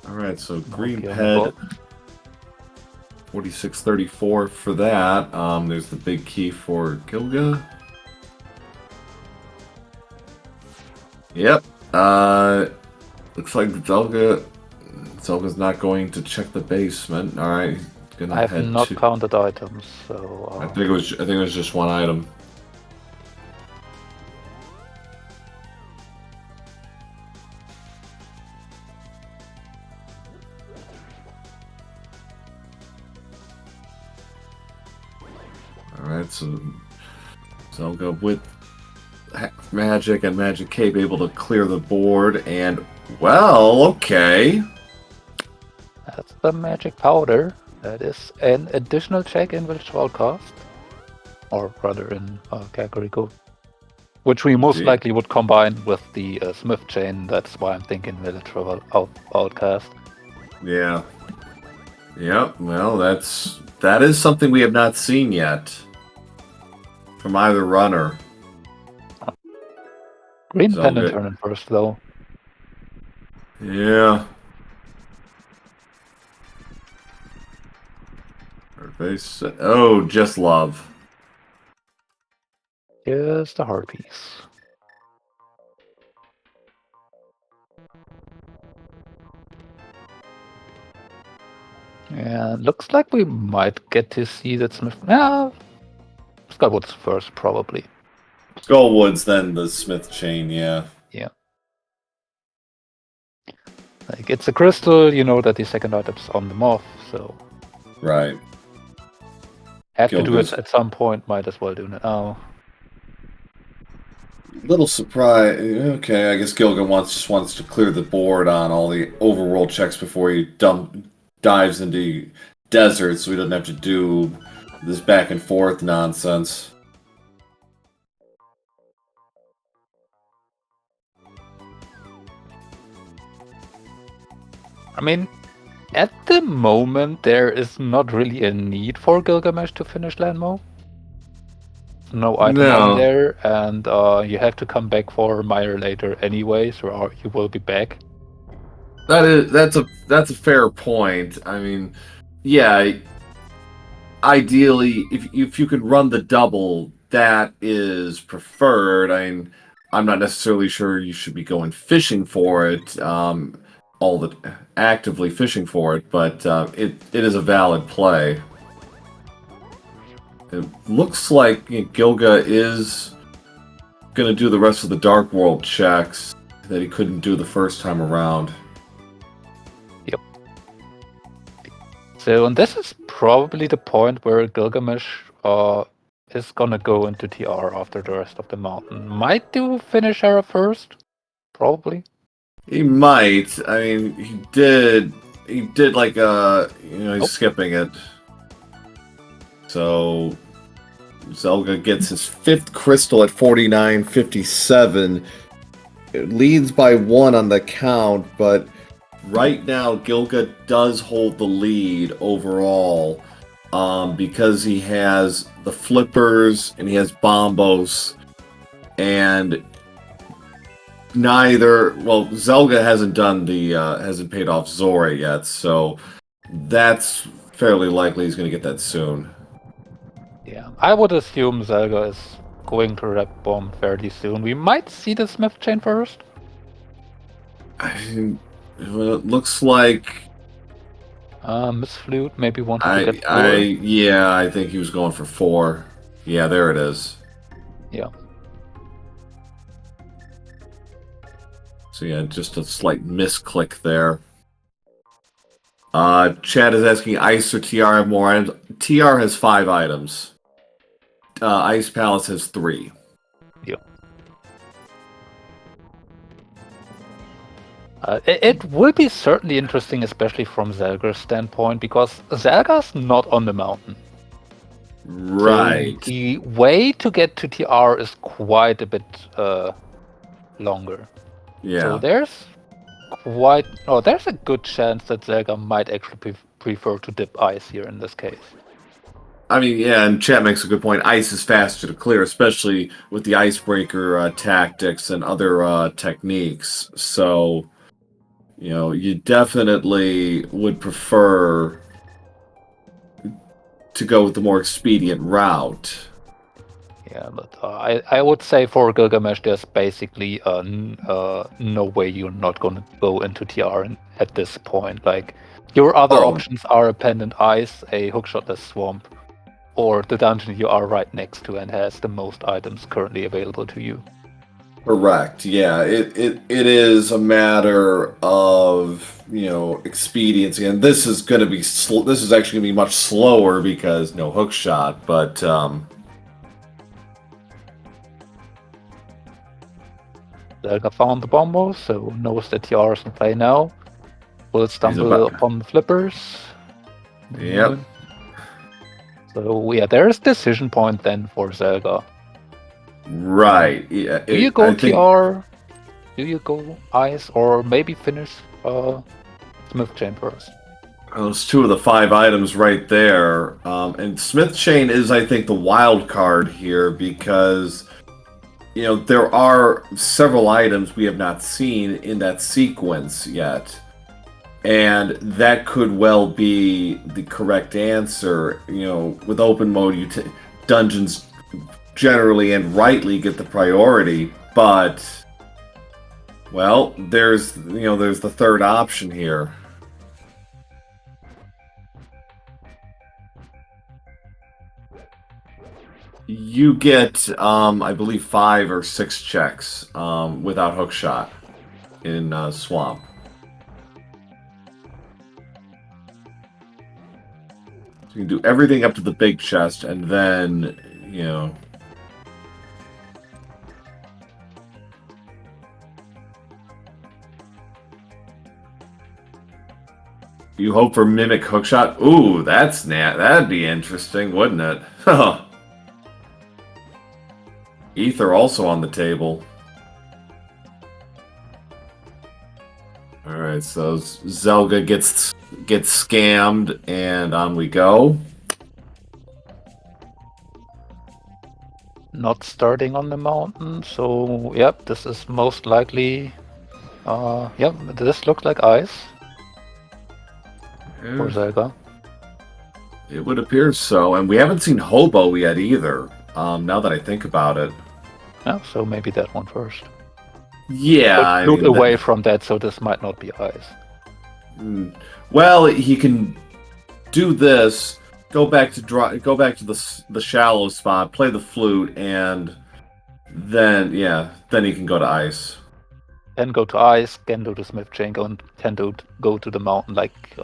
Alright, so Green Ped, 4634 for that. There's the big key for Gilga. Yep. Looks like Zelga's not going to check the basement. Alright. I have not counted items, so I think it was just one item. Alright, so Zelga with Magic and Magic Cape able to clear the board, and, well, okay. That's the Magic Powder. That is an additional check in virtual cost. Or rather in Kakariko. Which we most likely would combine with the Smith Chain. That's why I'm thinking Village Outcast. Yeah. Yep, well, that is something we have not seen yet. From either runner. Green Pendant turning first, though. Yeah. Oh, just love. Just a heart piece. And looks like we might get to see that Smith. Yeah, Skullwood's first, probably. Skullwood's then the Smith chain, yeah. Yeah. Like, it's a crystal, you know that the second item's on the moth, so. Right. Have to do it Gilga's at some point, might as well do it now. little surprise. Okay, I guess Gilgan just wants to clear the board on all the overworld checks before he dives into desert, so he doesn't have to do this back and forth nonsense. I mean, at the moment, there is not really a need for Gilgamesh to finish Landmo. No item on there, and you have to come back for Mire later anyway, so you will be back. That's a fair point. I mean, yeah. Ideally, if you could run the double, that is preferred. I'm not necessarily sure you should be going fishing for it, actively fishing for it, but it is a valid play. It looks like Gilga is going to do the rest of the Dark World checks that he couldn't do the first time around. Yep. So, and this is probably the point where Gilgamesh is gonna go into TR after the rest of the mountain. Might do finish era first, probably. He might. I mean, he did like he's skipping it. So Zelga gets his 5th crystal at 49.57. It leads by 1 on the count, but right now Gilga does hold the lead overall because he has the flippers and he has bombos, and Zelga hasn't paid off Zora yet, so that's fairly likely he's going to get that soon. Yeah, I would assume Zelga is going to Rep Bomb fairly soon. We might see the Smith chain first. Well, it looks like Miss Flute maybe wanted to get 4. I think he was going for 4. Yeah, there it is. Yeah. So yeah, just a slight misclick there. Chad is asking, Ice or TR have more items? TR has 5 items. Ice Palace has 3. Yep. It will be certainly interesting, especially from Zelga's standpoint, because Zelga's not on the mountain. Right. So the way to get to TR is quite a bit longer. Yeah. So there's a good chance that Zelga might actually prefer to dip Ice here in this case. I mean, yeah, and Chat makes a good point. Ice is faster to clear, especially with the icebreaker tactics and other techniques. So, you definitely would prefer to go with the more expedient route. Yeah, but I would say for Gilgamesh, there's basically no way you're not going to go into TR at this point. Like, your other options are a Pendant Ice, a Hookshotless Swamp, or the dungeon you are right next to and has the most items currently available to you. Correct. Yeah, it is a matter of expediency, and this is going to be this is actually going to be much slower because no hook shot, but Zelga found the Bombo, so knows that TR is in play now. Will stumble upon the flippers. Yep. So yeah, there's decision point then for Zelga. Right. Yeah. Do you go TR? Do you go Ice, or maybe finish Smith Chain first? Those 2 of the 5 items right there, and Smith Chain is, I think, the wild card here because there are several items we have not seen in that sequence yet. And that could well be the correct answer. With open mode, dungeons generally and rightly get the priority, but there's the third option here. You get, I believe, 5 or 6 checks without hookshot in Swamp. So you can do everything up to the big chest, and then, you know... You hope for Mimic Hookshot? Ooh, that'd be interesting, wouldn't it? Ether also on the table. Alright, so Zelga gets scammed, and on we go. Not starting on the mountain, so yep, this is most likely... yep, this looks like ice for Zelga. It would appear so, and we haven't seen Hobo yet either, now that I think about it. Yeah, so maybe that one first. Yeah, I Look mean, away from that, so this might not be ice. Well, he can do this, go back to the shallow spot, play the flute, and then he can go to ice. Then go to ice, can do the smith chain, can go to the mountain, like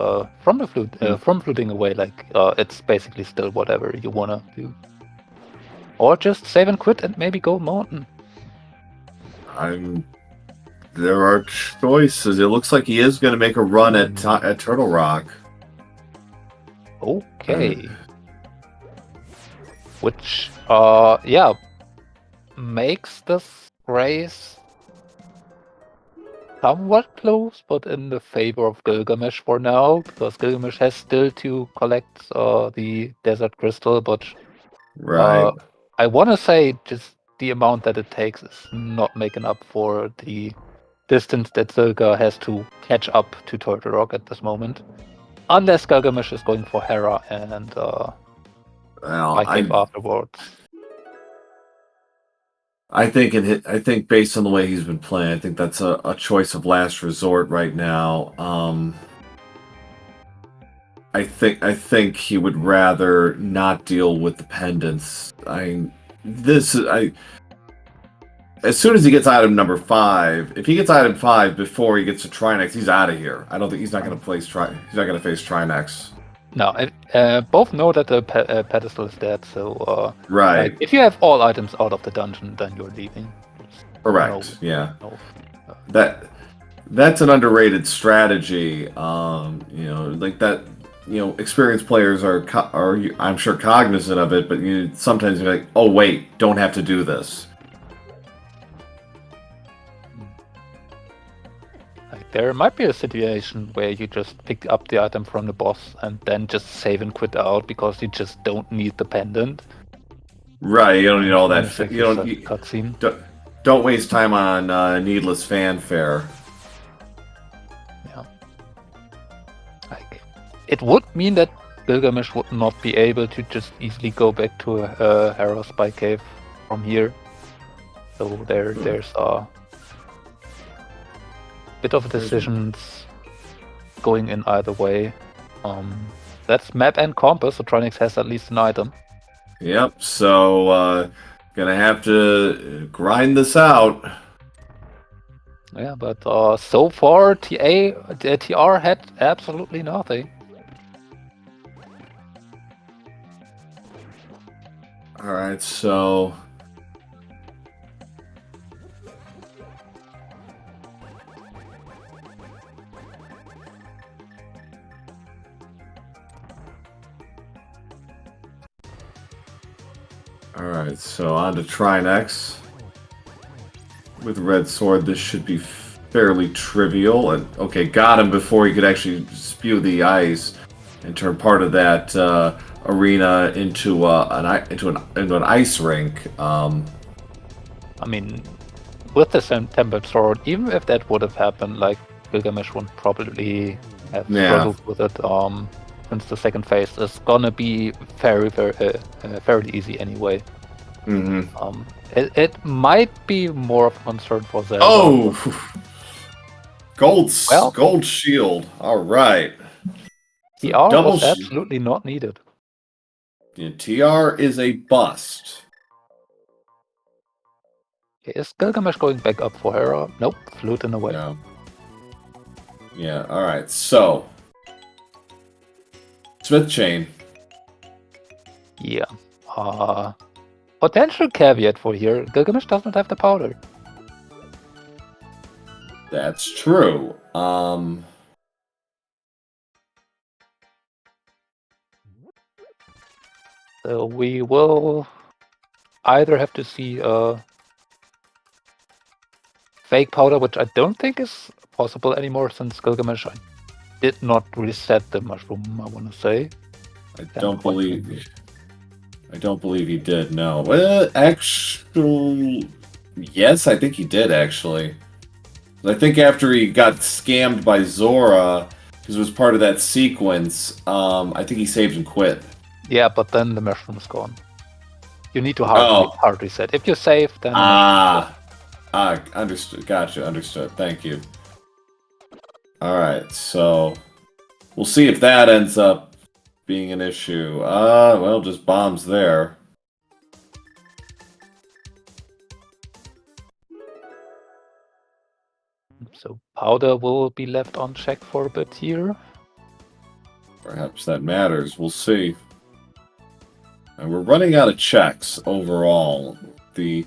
from the flute, from fluting away, like it's basically still whatever you wanna do. Or just save and quit and maybe go mountain. There are choices. It looks like he is going to make a run at Turtle Rock. Okay. Which, makes this race somewhat close, but in the favor of Gylgamesh for now, because Gylgamesh has still to collect the desert crystal, but right. I want to say just the amount that it takes is not making up for the distance that Zelga has to catch up to Turtle Rock at this moment. Unless Gylgamesh is going for Hera and afterwards. I think based on the way he's been playing, I think that's a choice of last resort right now. I think he would rather not deal with the pendants. As soon as he gets item number 5, if he gets item 5 before he gets to Trinex, he's out of here. I don't think he's not going to face Trinex. No, both know that the pedestal is dead, so right. Like, if you have all items out of the dungeon, then you're leaving. Correct. That's an underrated strategy. Like that. Experienced players are I'm sure cognizant of it, but sometimes you're like, oh wait, don't have to do this. There might be a situation where you just pick up the item from the boss and then just save and quit out because you just don't need the pendant. Right, you don't need all that. Cutscene. Don't waste time on needless fanfare. Yeah. Like, it would mean that Gylgamesh would not be able to just easily go back to Hera Spy Cave from here. So there's a bit of decisions going in either way. That's map and compass, so Tronix has at least an item. Yep, so gonna have to grind this out. Yeah, but so far TR had absolutely nothing. Alright, so Alright, so on to Trinex. With Red Sword, this should be fairly trivial. And okay, got him before he could actually spew the ice and turn part of that arena into an ice rink. I mean, with the Tempered Sword, even if that would have happened, like Gylgamesh would probably have struggled with it. Since the second phase is gonna be very, fairly easy anyway. Mm-hmm. It might be more of a concern for Zelda. Oh, gold shield. All right. The R was absolutely not needed. Yeah, TR is a bust. Is Gylgamesh going back up for Hera? Nope, floating away. No. Yeah, alright, so. Smith Chain. Yeah. Potential caveat for here, Gylgamesh doesn't have the powder. That's true. So we will either have to see fake powder, which I don't think is possible anymore since Gylgamesh did not reset the mushroom, I want to say. I don't believe he did, no. Well, actually, yes, I think he did, actually. I think after he got scammed by Zora, because it was part of that sequence, I think he saved and quit. Yeah, but then the mushroom is gone. You need to hard reset. If you save, then... Understood. Gotcha, understood. Thank you. Alright, so... We'll see if that ends up being an issue. Well, just bombs there. So powder will be left unchecked for a bit here. Perhaps that matters. We'll see. And we're running out of checks overall. The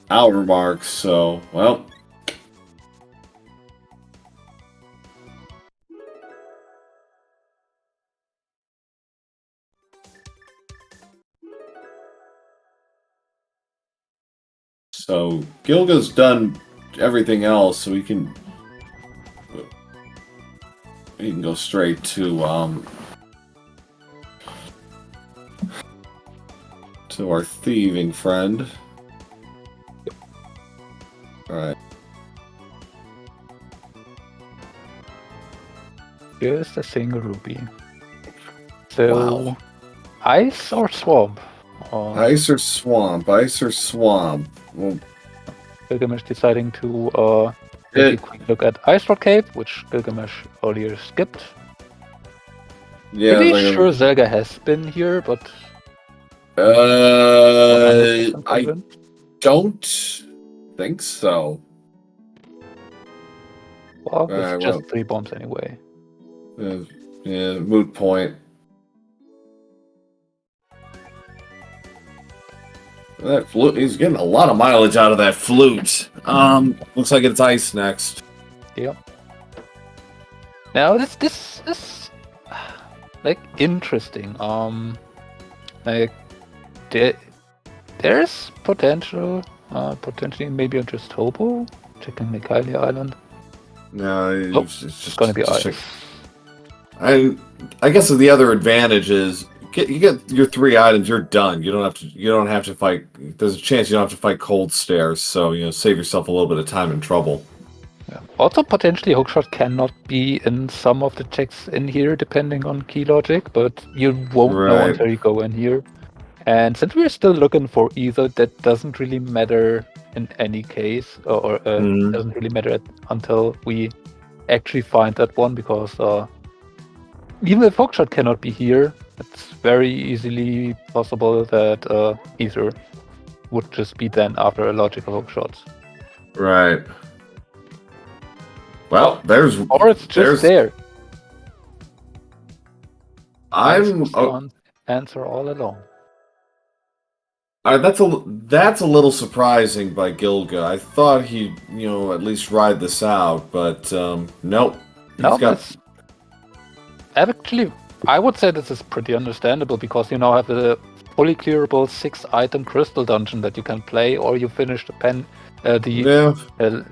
hour mark, so, well... So, Gilga's done everything else, so we can go straight to our thieving friend. Alright. Just a single ruby. So, Wow. Ice or swamp? Ice or swamp? Ice or swamp? Well, Gylgamesh deciding to take a quick look at Ice Rock Cave, which Gylgamesh earlier skipped. yeah, Pretty like sure Zelga has been here, but... I don't think so. Well, it's just 3 bombs anyway. Yeah, moot point. That flute, he's getting a lot of mileage out of that flute. Looks like it's ice next. Yep. Now this like interesting. Like there's potential. Potentially maybe just Hobo checking the Kylie Island. No, it's just gonna be ice. I guess the other advantage is you get your 3 items, you're done. You don't have to fight. There's a chance you don't have to fight cold stairs, so save yourself a little bit of time and trouble. Yeah. Also, potentially hookshot cannot be in some of the checks in here, depending on key logic, but you won't know until you go in here. And since we're still looking for either, that doesn't really matter in any case, or doesn't really matter until we actually find that one, because even if hookshot cannot be here, it's very easily possible that either would just be then after a logical hookshot. Right. Well, or it's just there. I'm answer all along. That's a little surprising by Gilga. I thought he'd at least ride this out, but nope. Actually, I would say this is pretty understandable, because you now have a fully clearable 6-item crystal dungeon that you can play, or you finish the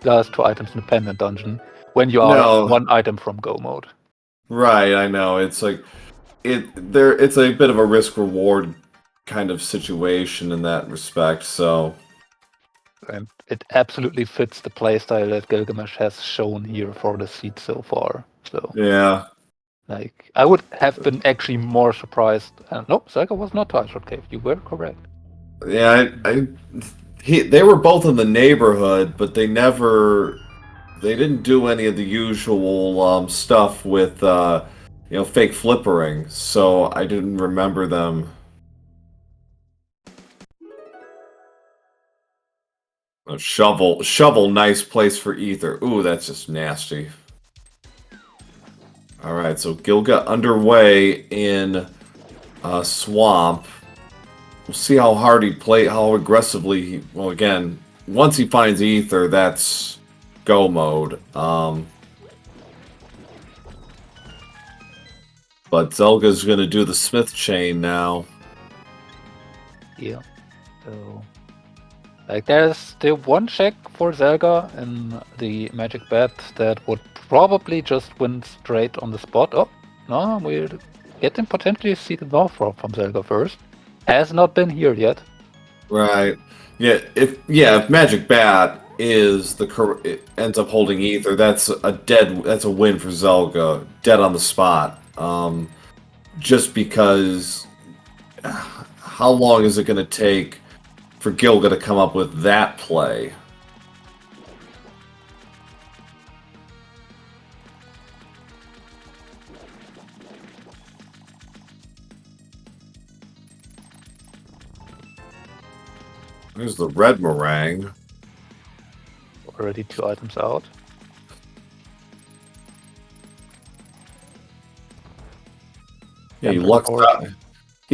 last 2 items in the pendant dungeon when you are 1 item from go mode. Right, I know. It's like it's a bit of a risk reward kind of situation in that respect, so and it absolutely fits the playstyle that Gylgamesh has shown here for the seed so far. So yeah. Like, I would have been actually more surprised. Nope, Zelga was not to Ice Rock Cave. You were correct. Yeah, they were both in the neighborhood, but they didn't do any of the usual stuff with, fake flippering, so I didn't remember them. A shovel, nice place for ether. Ooh, that's just nasty. All right, so Gilga underway in Swamp. We'll see how hard he how aggressively. Well, again, once he finds ether, that's go mode. But Zelga's going to do the Smith chain now. Yeah. So, like, there's still one check for Zelga in the magic bet that would probably just win straight on the spot. Oh, no, we're getting potentially see the North from Zelga first. Has not been here yet. Right. Yeah. If Magic Bat is it ends up holding ether, that's a win for Zelga. Dead on the spot. Just because how long is it going to take for Gilga to come up with that play? There's the red meringue. Already 2 items out. Yeah, he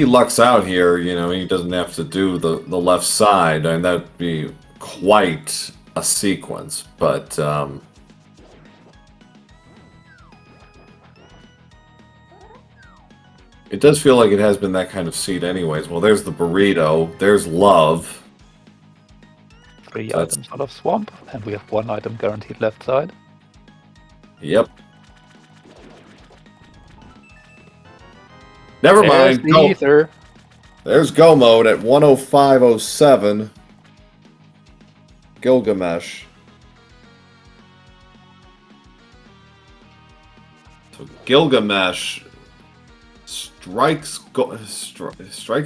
lucks out here, he doesn't have to do the left side, and that'd be quite a sequence, but it does feel like it has been that kind of seed anyways. Well, there's the burrito, there's love. 3 items out of Swamp, and we have 1 item guaranteed left side. Yep. Never mind. The ether. There's go mode at 105.07. Gylgamesh. So Gilgamesh strikes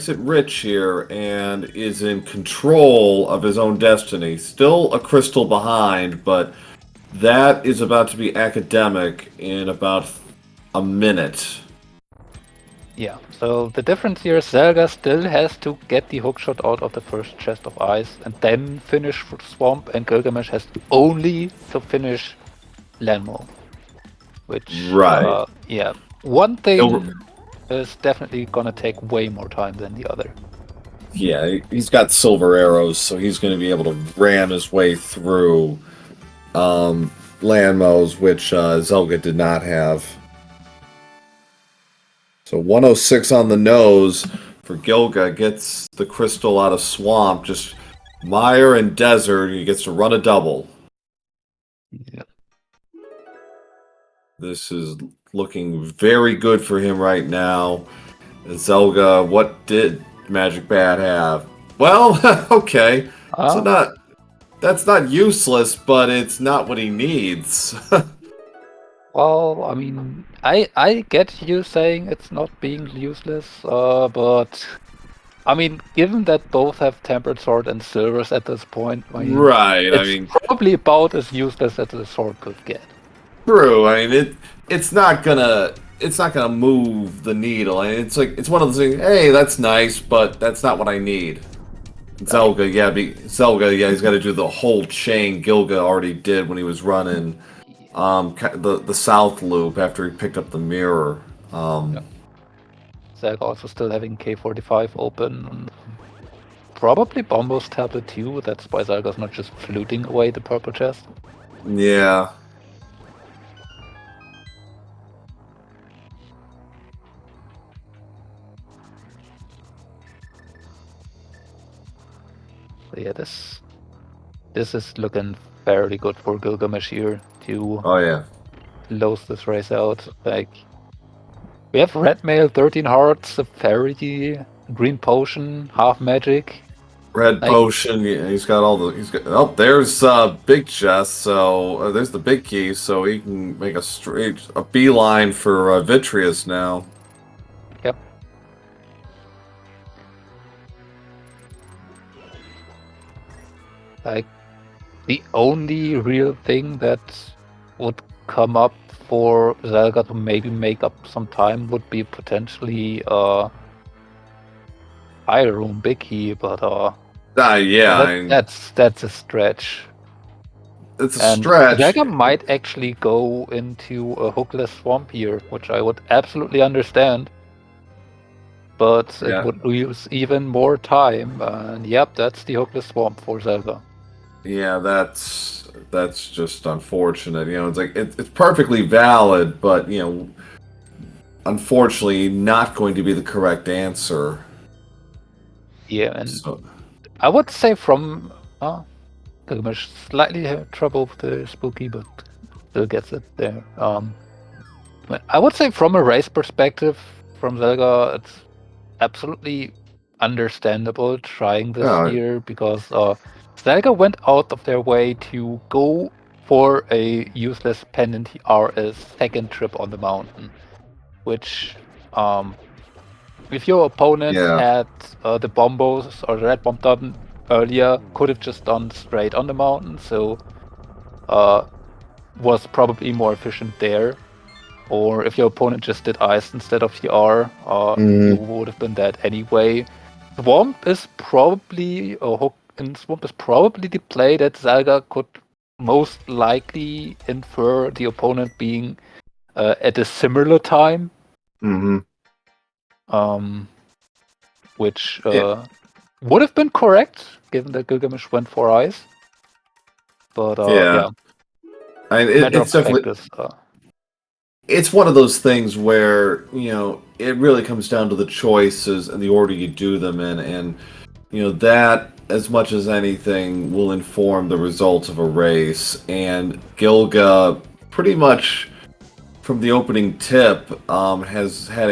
it rich here and is in control of his own destiny. Still a crystal behind, but that is about to be academic in about a minute. Yeah, so the difference here is Zelga still has to get the hookshot out of the first chest of ice and then finish Swamp, and Gilgamesh has only to finish Landmole. Which, right. Yeah, one thing is definitely gonna take way more time than the other. Yeah, he's got silver arrows, so he's going to be able to ram his way through landmos, which Zelga did not have. So 106 on the nose for Gilga, gets the crystal out of Swamp, just Mire and Desert, he gets to run a double. Yeah. This is looking very good for him right now. Zelga, what did Magic Bat have? Well, okay. So that's not useless, but it's not what he needs. Well, I mean, I get you saying it's not being useless, but I mean, given that both have Tempered Sword and Silvers at this point, right? It's probably about as useless as the sword could get. True. I mean, it's not gonna move the needle. I mean, it's one of those things. Hey, that's nice, but that's not what I need. Zelga, yeah, he's got to do the whole chain Gilga already did when he was running the south loop after he picked up the mirror. Zelga also still having K45 open. Probably Bombo's tablet too. That's why Zelga's not just fluting away the purple chest. Yeah. So yeah, this is looking fairly good for Gilgamesh here to close this race out. Like, we have red mail, 13 hearts, a fairy, green potion, half magic. Red potion. Yeah, he's got all the. Oh, there's big chest. So there's the big key. So he can make a beeline for Vitreous now. Yep. Like, the only real thing that would come up for Zelga to maybe make up some time would be potentially Fire Room Biggie, but yeah, that's a stretch. it's a And stretch. Zelga might actually go into a hookless swamp here, which I would absolutely understand. But it Yeah, would use even more time, and yep, that's the hookless swamp for Zelga. yeah, that's just unfortunate. It's like it's perfectly valid, but unfortunately, not going to be the correct answer. Yeah, and So I would say from Gylgamesh slightly had trouble with the spooky, but still gets it there. But I would say from a race perspective, from Zelga, it's absolutely understandable trying this yeah, here because Zelga went out of their way to go for a useless pendant RS second trip on the mountain, which if your opponent yeah. had the bombos or the red bomb done earlier, could have just done straight on the mountain, so was probably more efficient there. Or if your opponent just did ice instead of TR, you Mm, would have been dead anyway. Swamp is probably, or Hook in Swamp is probably the play that Zelga could most likely infer the opponent being at a similar time. hmm Um, which Yeah, would have been correct given that Gilgamesh went for ice. But yeah. yeah, matter of It's definitely practice. it's one of those things where it really comes down to the choices and the order you do them in, and that as much as anything will inform the results of a race. And Gilga pretty much from the opening tip has had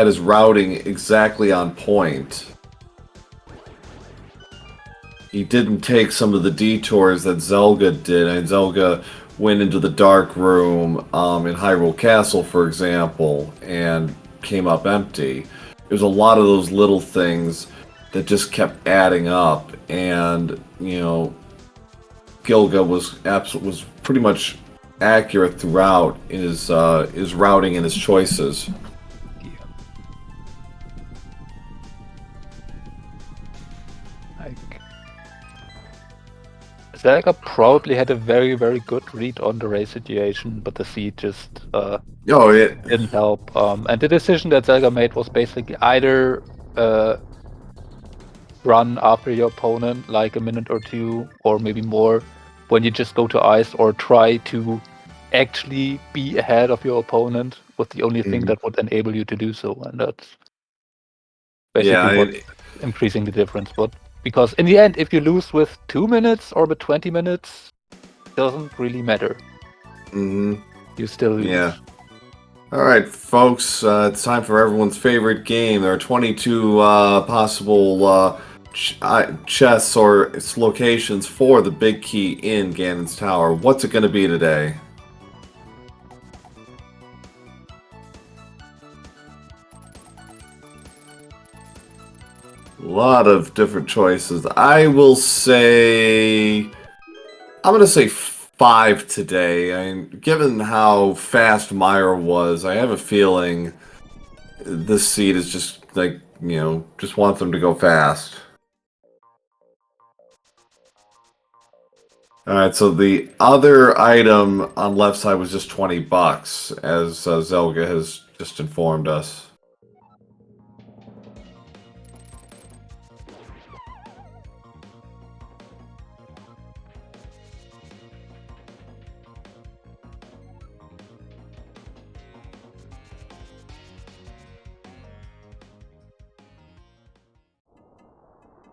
his routing exactly on point. He didn't take some of the detours that Zelga did, and Zelga went into the dark room in Hyrule Castle, for example, and came up empty. There's a lot of those little things that just kept adding up, and Gilga was pretty much accurate throughout in his routing and his choices. Yeah. Like, Zelga probably had a very, very good read on the race situation, but the seed just Oh, it didn't help. And the decision that Zelga made was basically either run after your opponent like a minute or two, or maybe more, when you just go to ice, or try to actually be ahead of your opponent was the only thing mhm. that would enable you to do so, and that's Yeah, basically what's increasing the difference. But because in the end, if you lose with 2 minutes or with 20 minutes, doesn't really matter. mhm. You still Yeah. lose. All right, folks, it's time for everyone's favorite game. There are 22 possible chests or its locations for the big key in Ganon's Tower. What's it going to be today? A lot of different choices. I'm going to say 5 today. I mean, given how fast Myra was, I have a feeling this seed is just like, just wants them to go fast. All right, so the other item on left side was just $20, as Zelga has just informed us.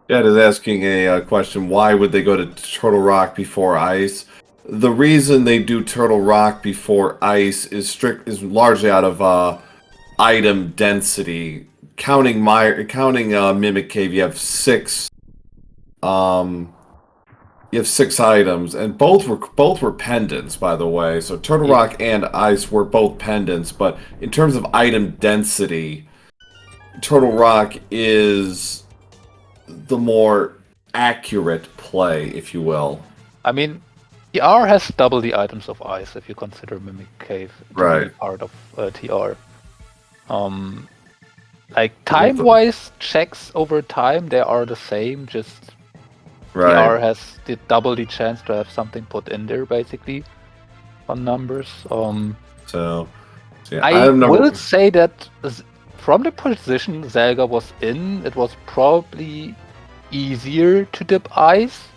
Jed is asking a question: why would they go to Turtle Rock before Ice? The reason they do Turtle Rock before Ice is largely out of item density. Counting Mimic Cave, um, you have 6 items, and both were pendants, by the way. So Turtle Yeah. Rock and Ice were both pendants, but in terms of item density, Turtle Rock is the more accurate play, if you will. I mean, TR has double the items of ice if you consider Mimic Cave to Right. be part of TR. Like time-wise, checks over time they are the same. Just Right. TR has double the chance to have something put in there, basically, on numbers. So yeah, I will say that from the position Zelga was in, it was probably easier to dip ice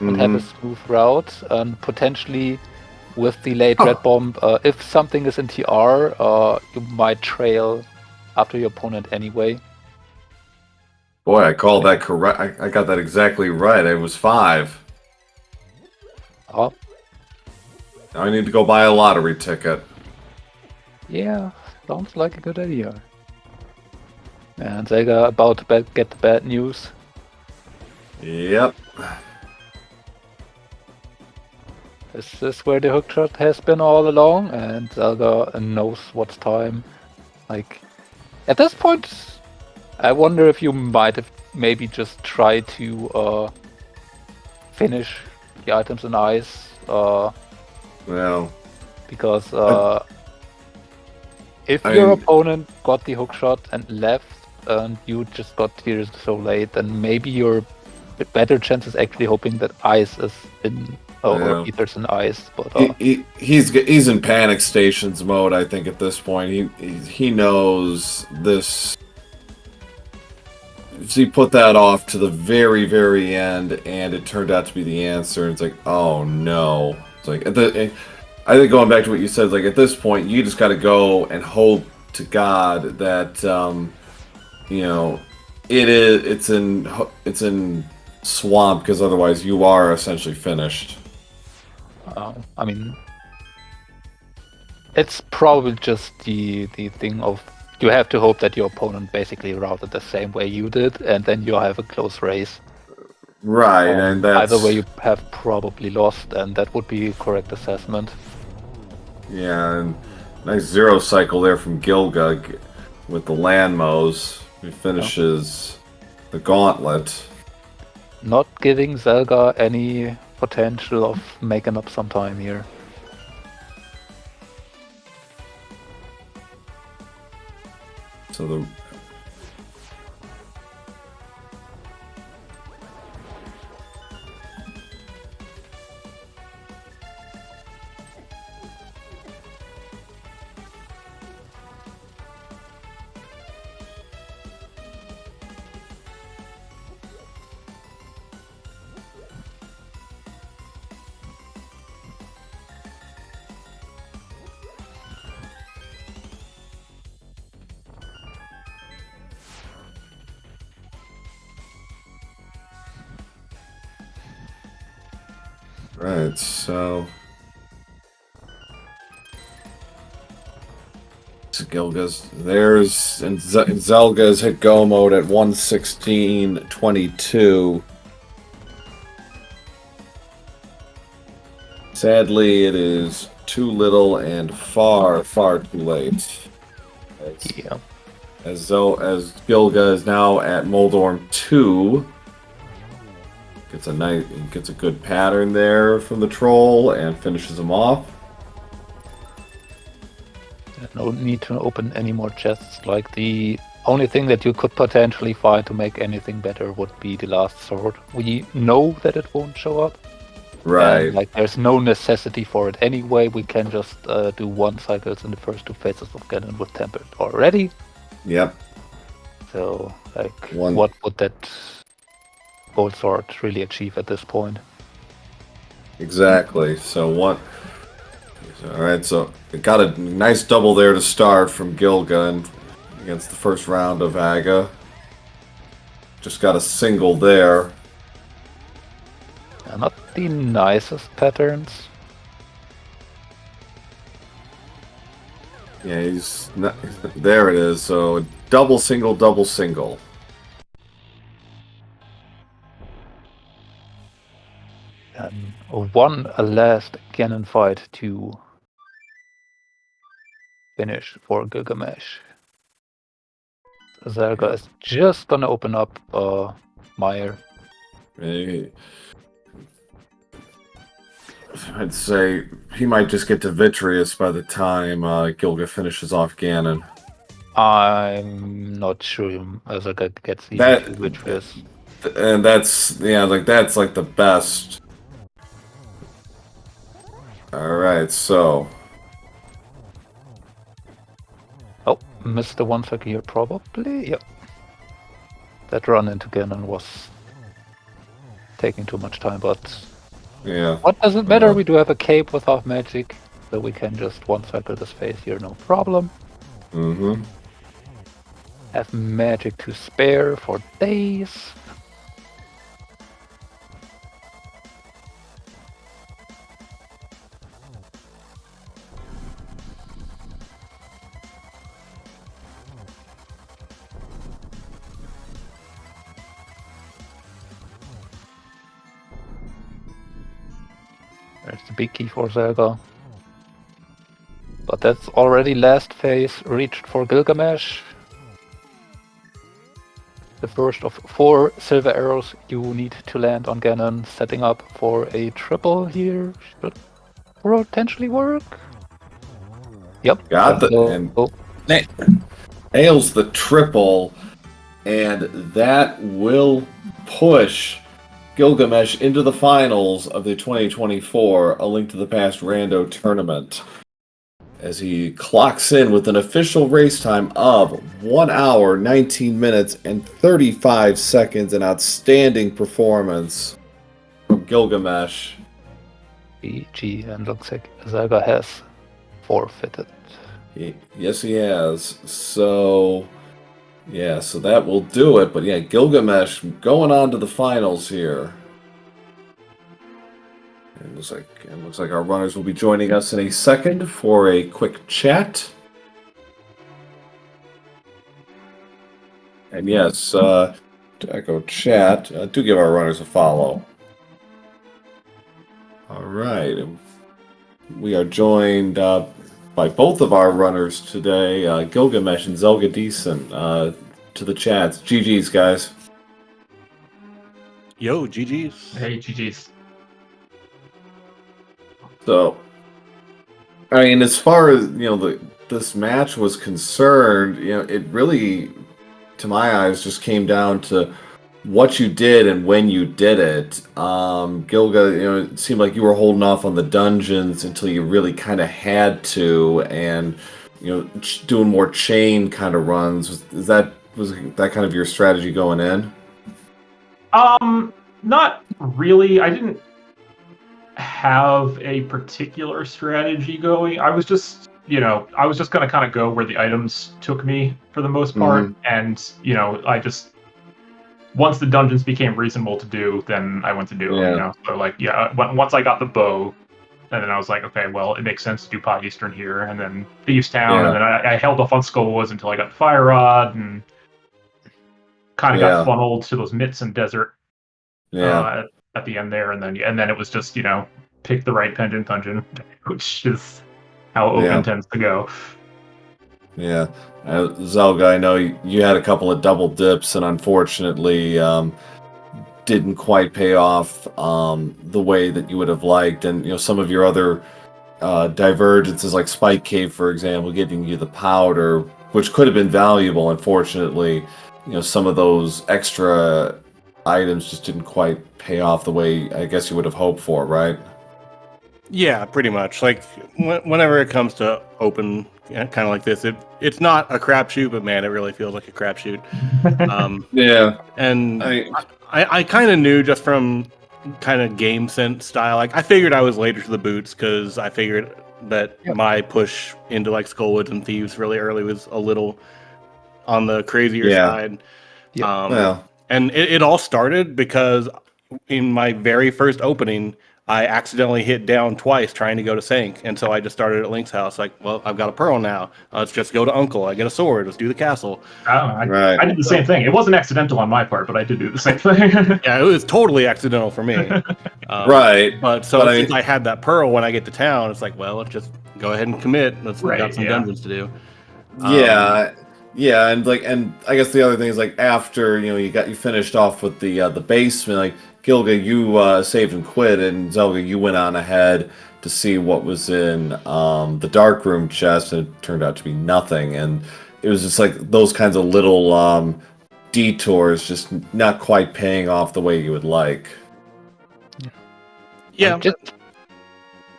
and have a smooth route, and potentially with the late red bomb, if something is in TR, you might trail after your opponent anyway. Boy, I called that correct. I got that exactly right. It was 5. Oh. Now I need to go buy a lottery ticket. Yeah, sounds like a good idea. And Zelga about to get the bad news. Yep. This is where the hookshot has been all along, and Zelga knows what's time. Like, at this point, I wonder if you might have maybe just tried to finish the items in ice. Well, because if your opponent got the hookshot and left, and you just got tears so late, then maybe your better chance is actually hoping that ice is in or ether's in ice. But he's in panic stations mode. I think at this point he knows this. He put that off to the very, very end, and it turned out to be the answer. It's like, oh no! It's like I think going back to what you said, like at this point, you just got to go and hope to God that you know it's in swamp, because otherwise you are essentially finished. I mean, it's probably just the thing of you have to hope that your opponent basically routed the same way you did, and then you have a close race. Right, and that's either way you have probably lost, and that would be a correct assessment. Yeah, and nice 0 cycle there from Gilga with the land mows. He finishes the gauntlet. Not giving Zelga any potential of making up some time here. So the Right, so Gilga's there's and Zelga's hit go mode at 1:16:22. Sadly, it is too little and far, far too late. As Gilga is now at Moldorm 2. Gets a good pattern there from the troll and finishes him off. No need to open any more chests. Like, the only thing that you could potentially find to make anything better would be the last sword. We know that it won't show up. Right. And, like, there's no necessity for it anyway. We can just do 1 cycles in the first 2 phases of Ganon with Tempered already. Yep. So, like, what would that gold sword really achieve at this point? Exactly. So what? All right. So it got a nice double there to start from Gilga against the first round of Aga. Just got a single there. Not the nicest patterns. Yeah, he's not, there. It is. So double single, double single. And one last Ganon fight to finish for Gylgamesh. Zelga is just gonna open up Meyer. Hey. I'd say he might just get to Vitreous by the time Gilga finishes off Ganon. I'm not sure Zelga gets even That to Vitreous. and that's that's like the best. All right, so Oh, missed the 1 second here probably. Yep. That run into Ganon was taking too much time, but yeah. what doesn't matter? We do have a cape without magic, so we can just 1 cycle this phase here, no problem. Mm-hmm. Have magic to spare for days. There's the big key for Zelga. But that's already last phase reached for Gylgamesh. The first of 4 silver arrows you need to land on Ganon, setting up for a triple here. Should potentially work. Yep. Got the and nails the triple, and that will push Gilgamesh into the finals of the 2024 A Link to the Past Rando tournament, as he clocks in with an official race time of 1 hour, 19 minutes, and 35 seconds. An outstanding performance from Gilgamesh. GG, and looks like Zelga has forfeited. Yes, he has. So, yeah, so that will do it. But yeah, Gilgamesh going on to the finals here. It looks like our runners will be joining us in a second for a quick chat. And yes, to echo chat, do give our runners a follow. All right. We are joined by both of our runners today, Gilgamesh and zelgadissan, to the chats. GG's, guys. Yo, GG's. Hey, GG's. So, I mean, as far as this match was concerned, it really, to my eyes, just came down to what you did and when you did it. Gilga, it seemed like you were holding off on the dungeons until you really kind of had to, and doing more chain kind of runs. Was that kind of your strategy going in? Not really. I didn't have a particular strategy going. I was just gonna kind of go where the items took me for the most part, and I just, once the dungeons became reasonable to do, then I went to do them. So once I got the bow, and then I was like, okay, well, it makes sense to do Pot Eastern here, and then Thieves Town, and then I held off on Skullwoods until I got Fire Rod, and kind of got funneled to those Mitts and Desert. At the end there, and then it was just pick the right pendant dungeon, which is how open tends to go. Yeah, Zelga, I know you had a couple of double dips, and unfortunately didn't quite pay off the way that you would have liked, and some of your other divergences, like Spike Cave, for example, getting you the powder, which could have been valuable. Unfortunately, some of those extra items just didn't quite pay off the way I guess you would have hoped for, right? Yeah, pretty much. Like whenever it comes to open, kind of like this, it's not a crapshoot, but man, it really feels like a crapshoot. Yeah, and I kind of knew just from kind of game sense style. Like I figured I was later to the boots because I figured that my push into like Skullwoods and Thieves really early was a little on the crazier side. And it all started because in my very first opening, I accidentally hit down twice trying to go to Sank. And so I just started at Link's house. Like, well, I've got a pearl now. Let's just go to Uncle. I get a sword. Let's do the castle. I did the same thing. It wasn't accidental on my part, but I did do the same thing. Yeah, it was totally accidental for me. But since I had that pearl, when I get to town, it's like, well, let's just go ahead and commit. Got some dungeons to do. Yeah, and I guess the other thing is like after you finished off with the basement, like Gilga, you saved and quit, and Zelga, you went on ahead to see what was in the dark room chest, and it turned out to be nothing. And it was just like those kinds of little detours, just not quite paying off the way you would like. Yeah.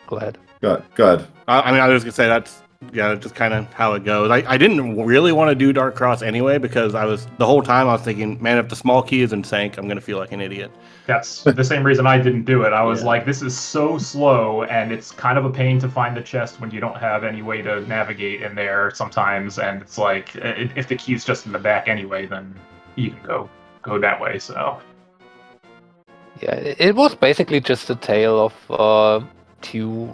Go ahead. Good. I mean, I was gonna say that's just kind of how it goes. I didn't really want to do Dark Cross anyway because the whole time I was thinking, man, if the small key is in sync, I'm gonna feel like an idiot. That's the same reason I didn't do it. I was Yeah. like, this is so slow, and it's kind of a pain to find the chest when you don't have any way to navigate in there sometimes. And it's like, if the key's just in the back anyway, then you can go that way. So Yeah, it was basically just a tale of two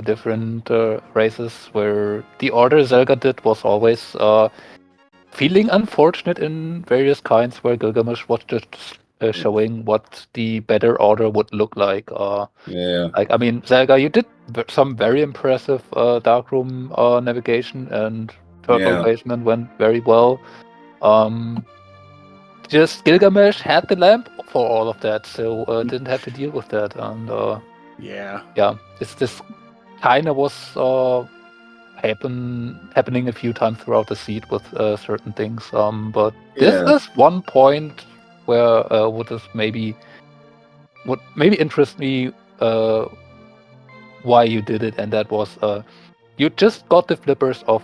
different races where the order Zelga did was always feeling unfortunate in various kinds, where Gilgamesh was just showing what the better order would look like. Yeah. Like, I mean, Zelga, you did some very impressive darkroom navigation, and turtle Yeah. basement went very well. Just Gilgamesh had the lamp for all of that, so didn't have to deal with that. And Yeah. this kind of was happening a few times throughout the seed with certain things. But this Yeah. is one point where would maybe interest me why you did it, and that was you just got the flippers of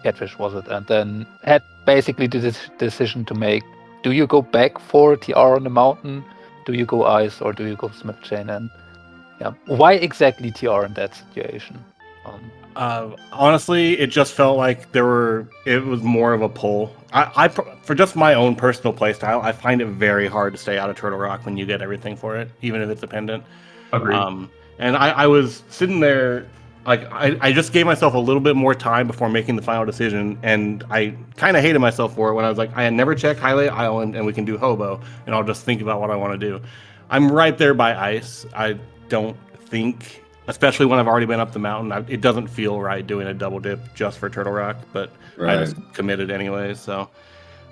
Catfish, was it, and then had basically the decision to make: do you go back for TR on the mountain, do you go ice, or do you go Smith Chain? And yeah, why exactly TR in that situation? Honestly, it just felt like it was more of a pull. For just my own personal playstyle, I find it very hard to stay out of Turtle Rock when you get everything for it, even if it's a pendant. agreed. And I was sitting there, like I just gave myself a little bit more time before making the final decision, and I kind of hated myself for it when I was like, I had never checked Highlight Island, and we can do Hobo, and I'll just think about what I want to do. I'm right there by ice. I don't think, especially when I've already been up the mountain, it doesn't feel right doing a double dip just for Turtle Rock, but I just committed anyway. So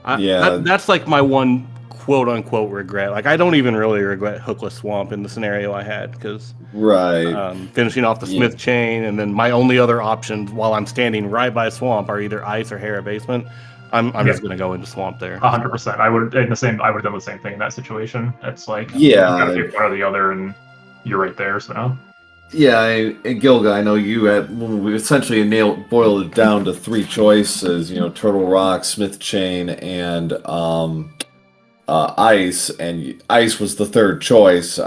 that's like my one quote unquote regret. Like, I don't even really regret Hookless Swamp in the scenario I had, because finishing off the Smith Chain, and then my only other options while I'm standing right by Swamp are either ice or Hera basement. I'm just gonna go into Swamp there. 100%. I would have done the same thing in that situation. It's like, Yeah, you gotta pick one or the other, and you're right there. So yeah, and Gilga, I know you when we essentially boiled it down to three choices. Turtle Rock, Smith Chain, and ice. And ice was the third choice,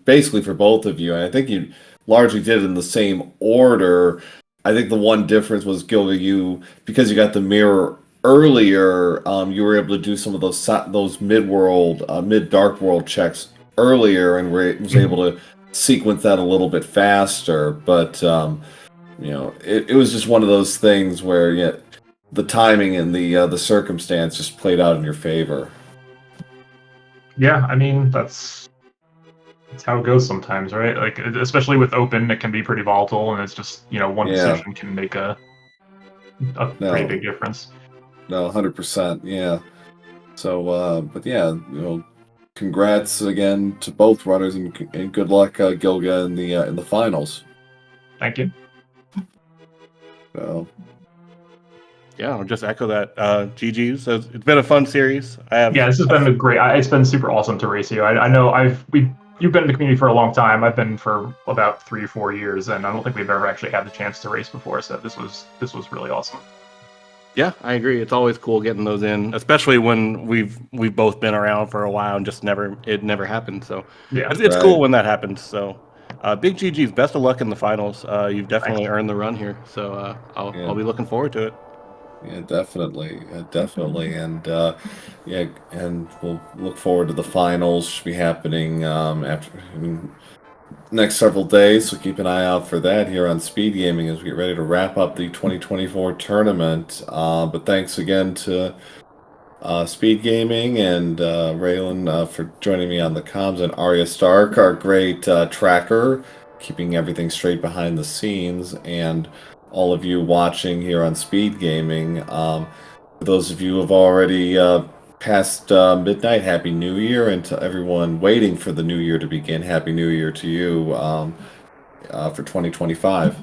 basically for both of you. And I think you largely did it in the same order. I think the one difference was Gilga, because you got the mirror earlier, you were able to do some of those mid dark world checks earlier, and was able to sequence that a little bit faster. But it was just one of those things where the timing and the circumstance just played out in your favor. yeah, I mean that's how it goes sometimes, right? Like, especially with open, it can be pretty volatile, and it's just one decision can make a pretty big difference. No, 100%. Yeah. So, but yeah, congrats again to both runners, and good luck, Gilga, in the finals. Thank you. So, yeah, I'll just echo that. GG's. It's been a fun series. This has been it's been super awesome to race you. I know you've been in the community for a long time. I've been for about 3 or 4 years, and I don't think we've ever actually had the chance to race before. So this was really awesome. Yeah, I agree. It's always cool getting those in, especially when we've both been around for a while and it never happened. So yeah, it's cool when that happens. So big GG's. Best of luck in the finals. You've definitely earned the run here. So I'll be looking forward to it. Yeah, definitely, and and we'll look forward to the finals. Should be happening next several days, so keep an eye out for that here on SpeedGaming as we get ready to wrap up the 2024 tournament. But thanks again to SpeedGaming and Raylan for joining me on the comms, and Arya Stark, our great tracker keeping everything straight behind the scenes, and all of you watching here on Speed Gaming. For those of you who have already past midnight, Happy New Year, and to everyone waiting for the new year to begin, Happy New Year to you for 2025.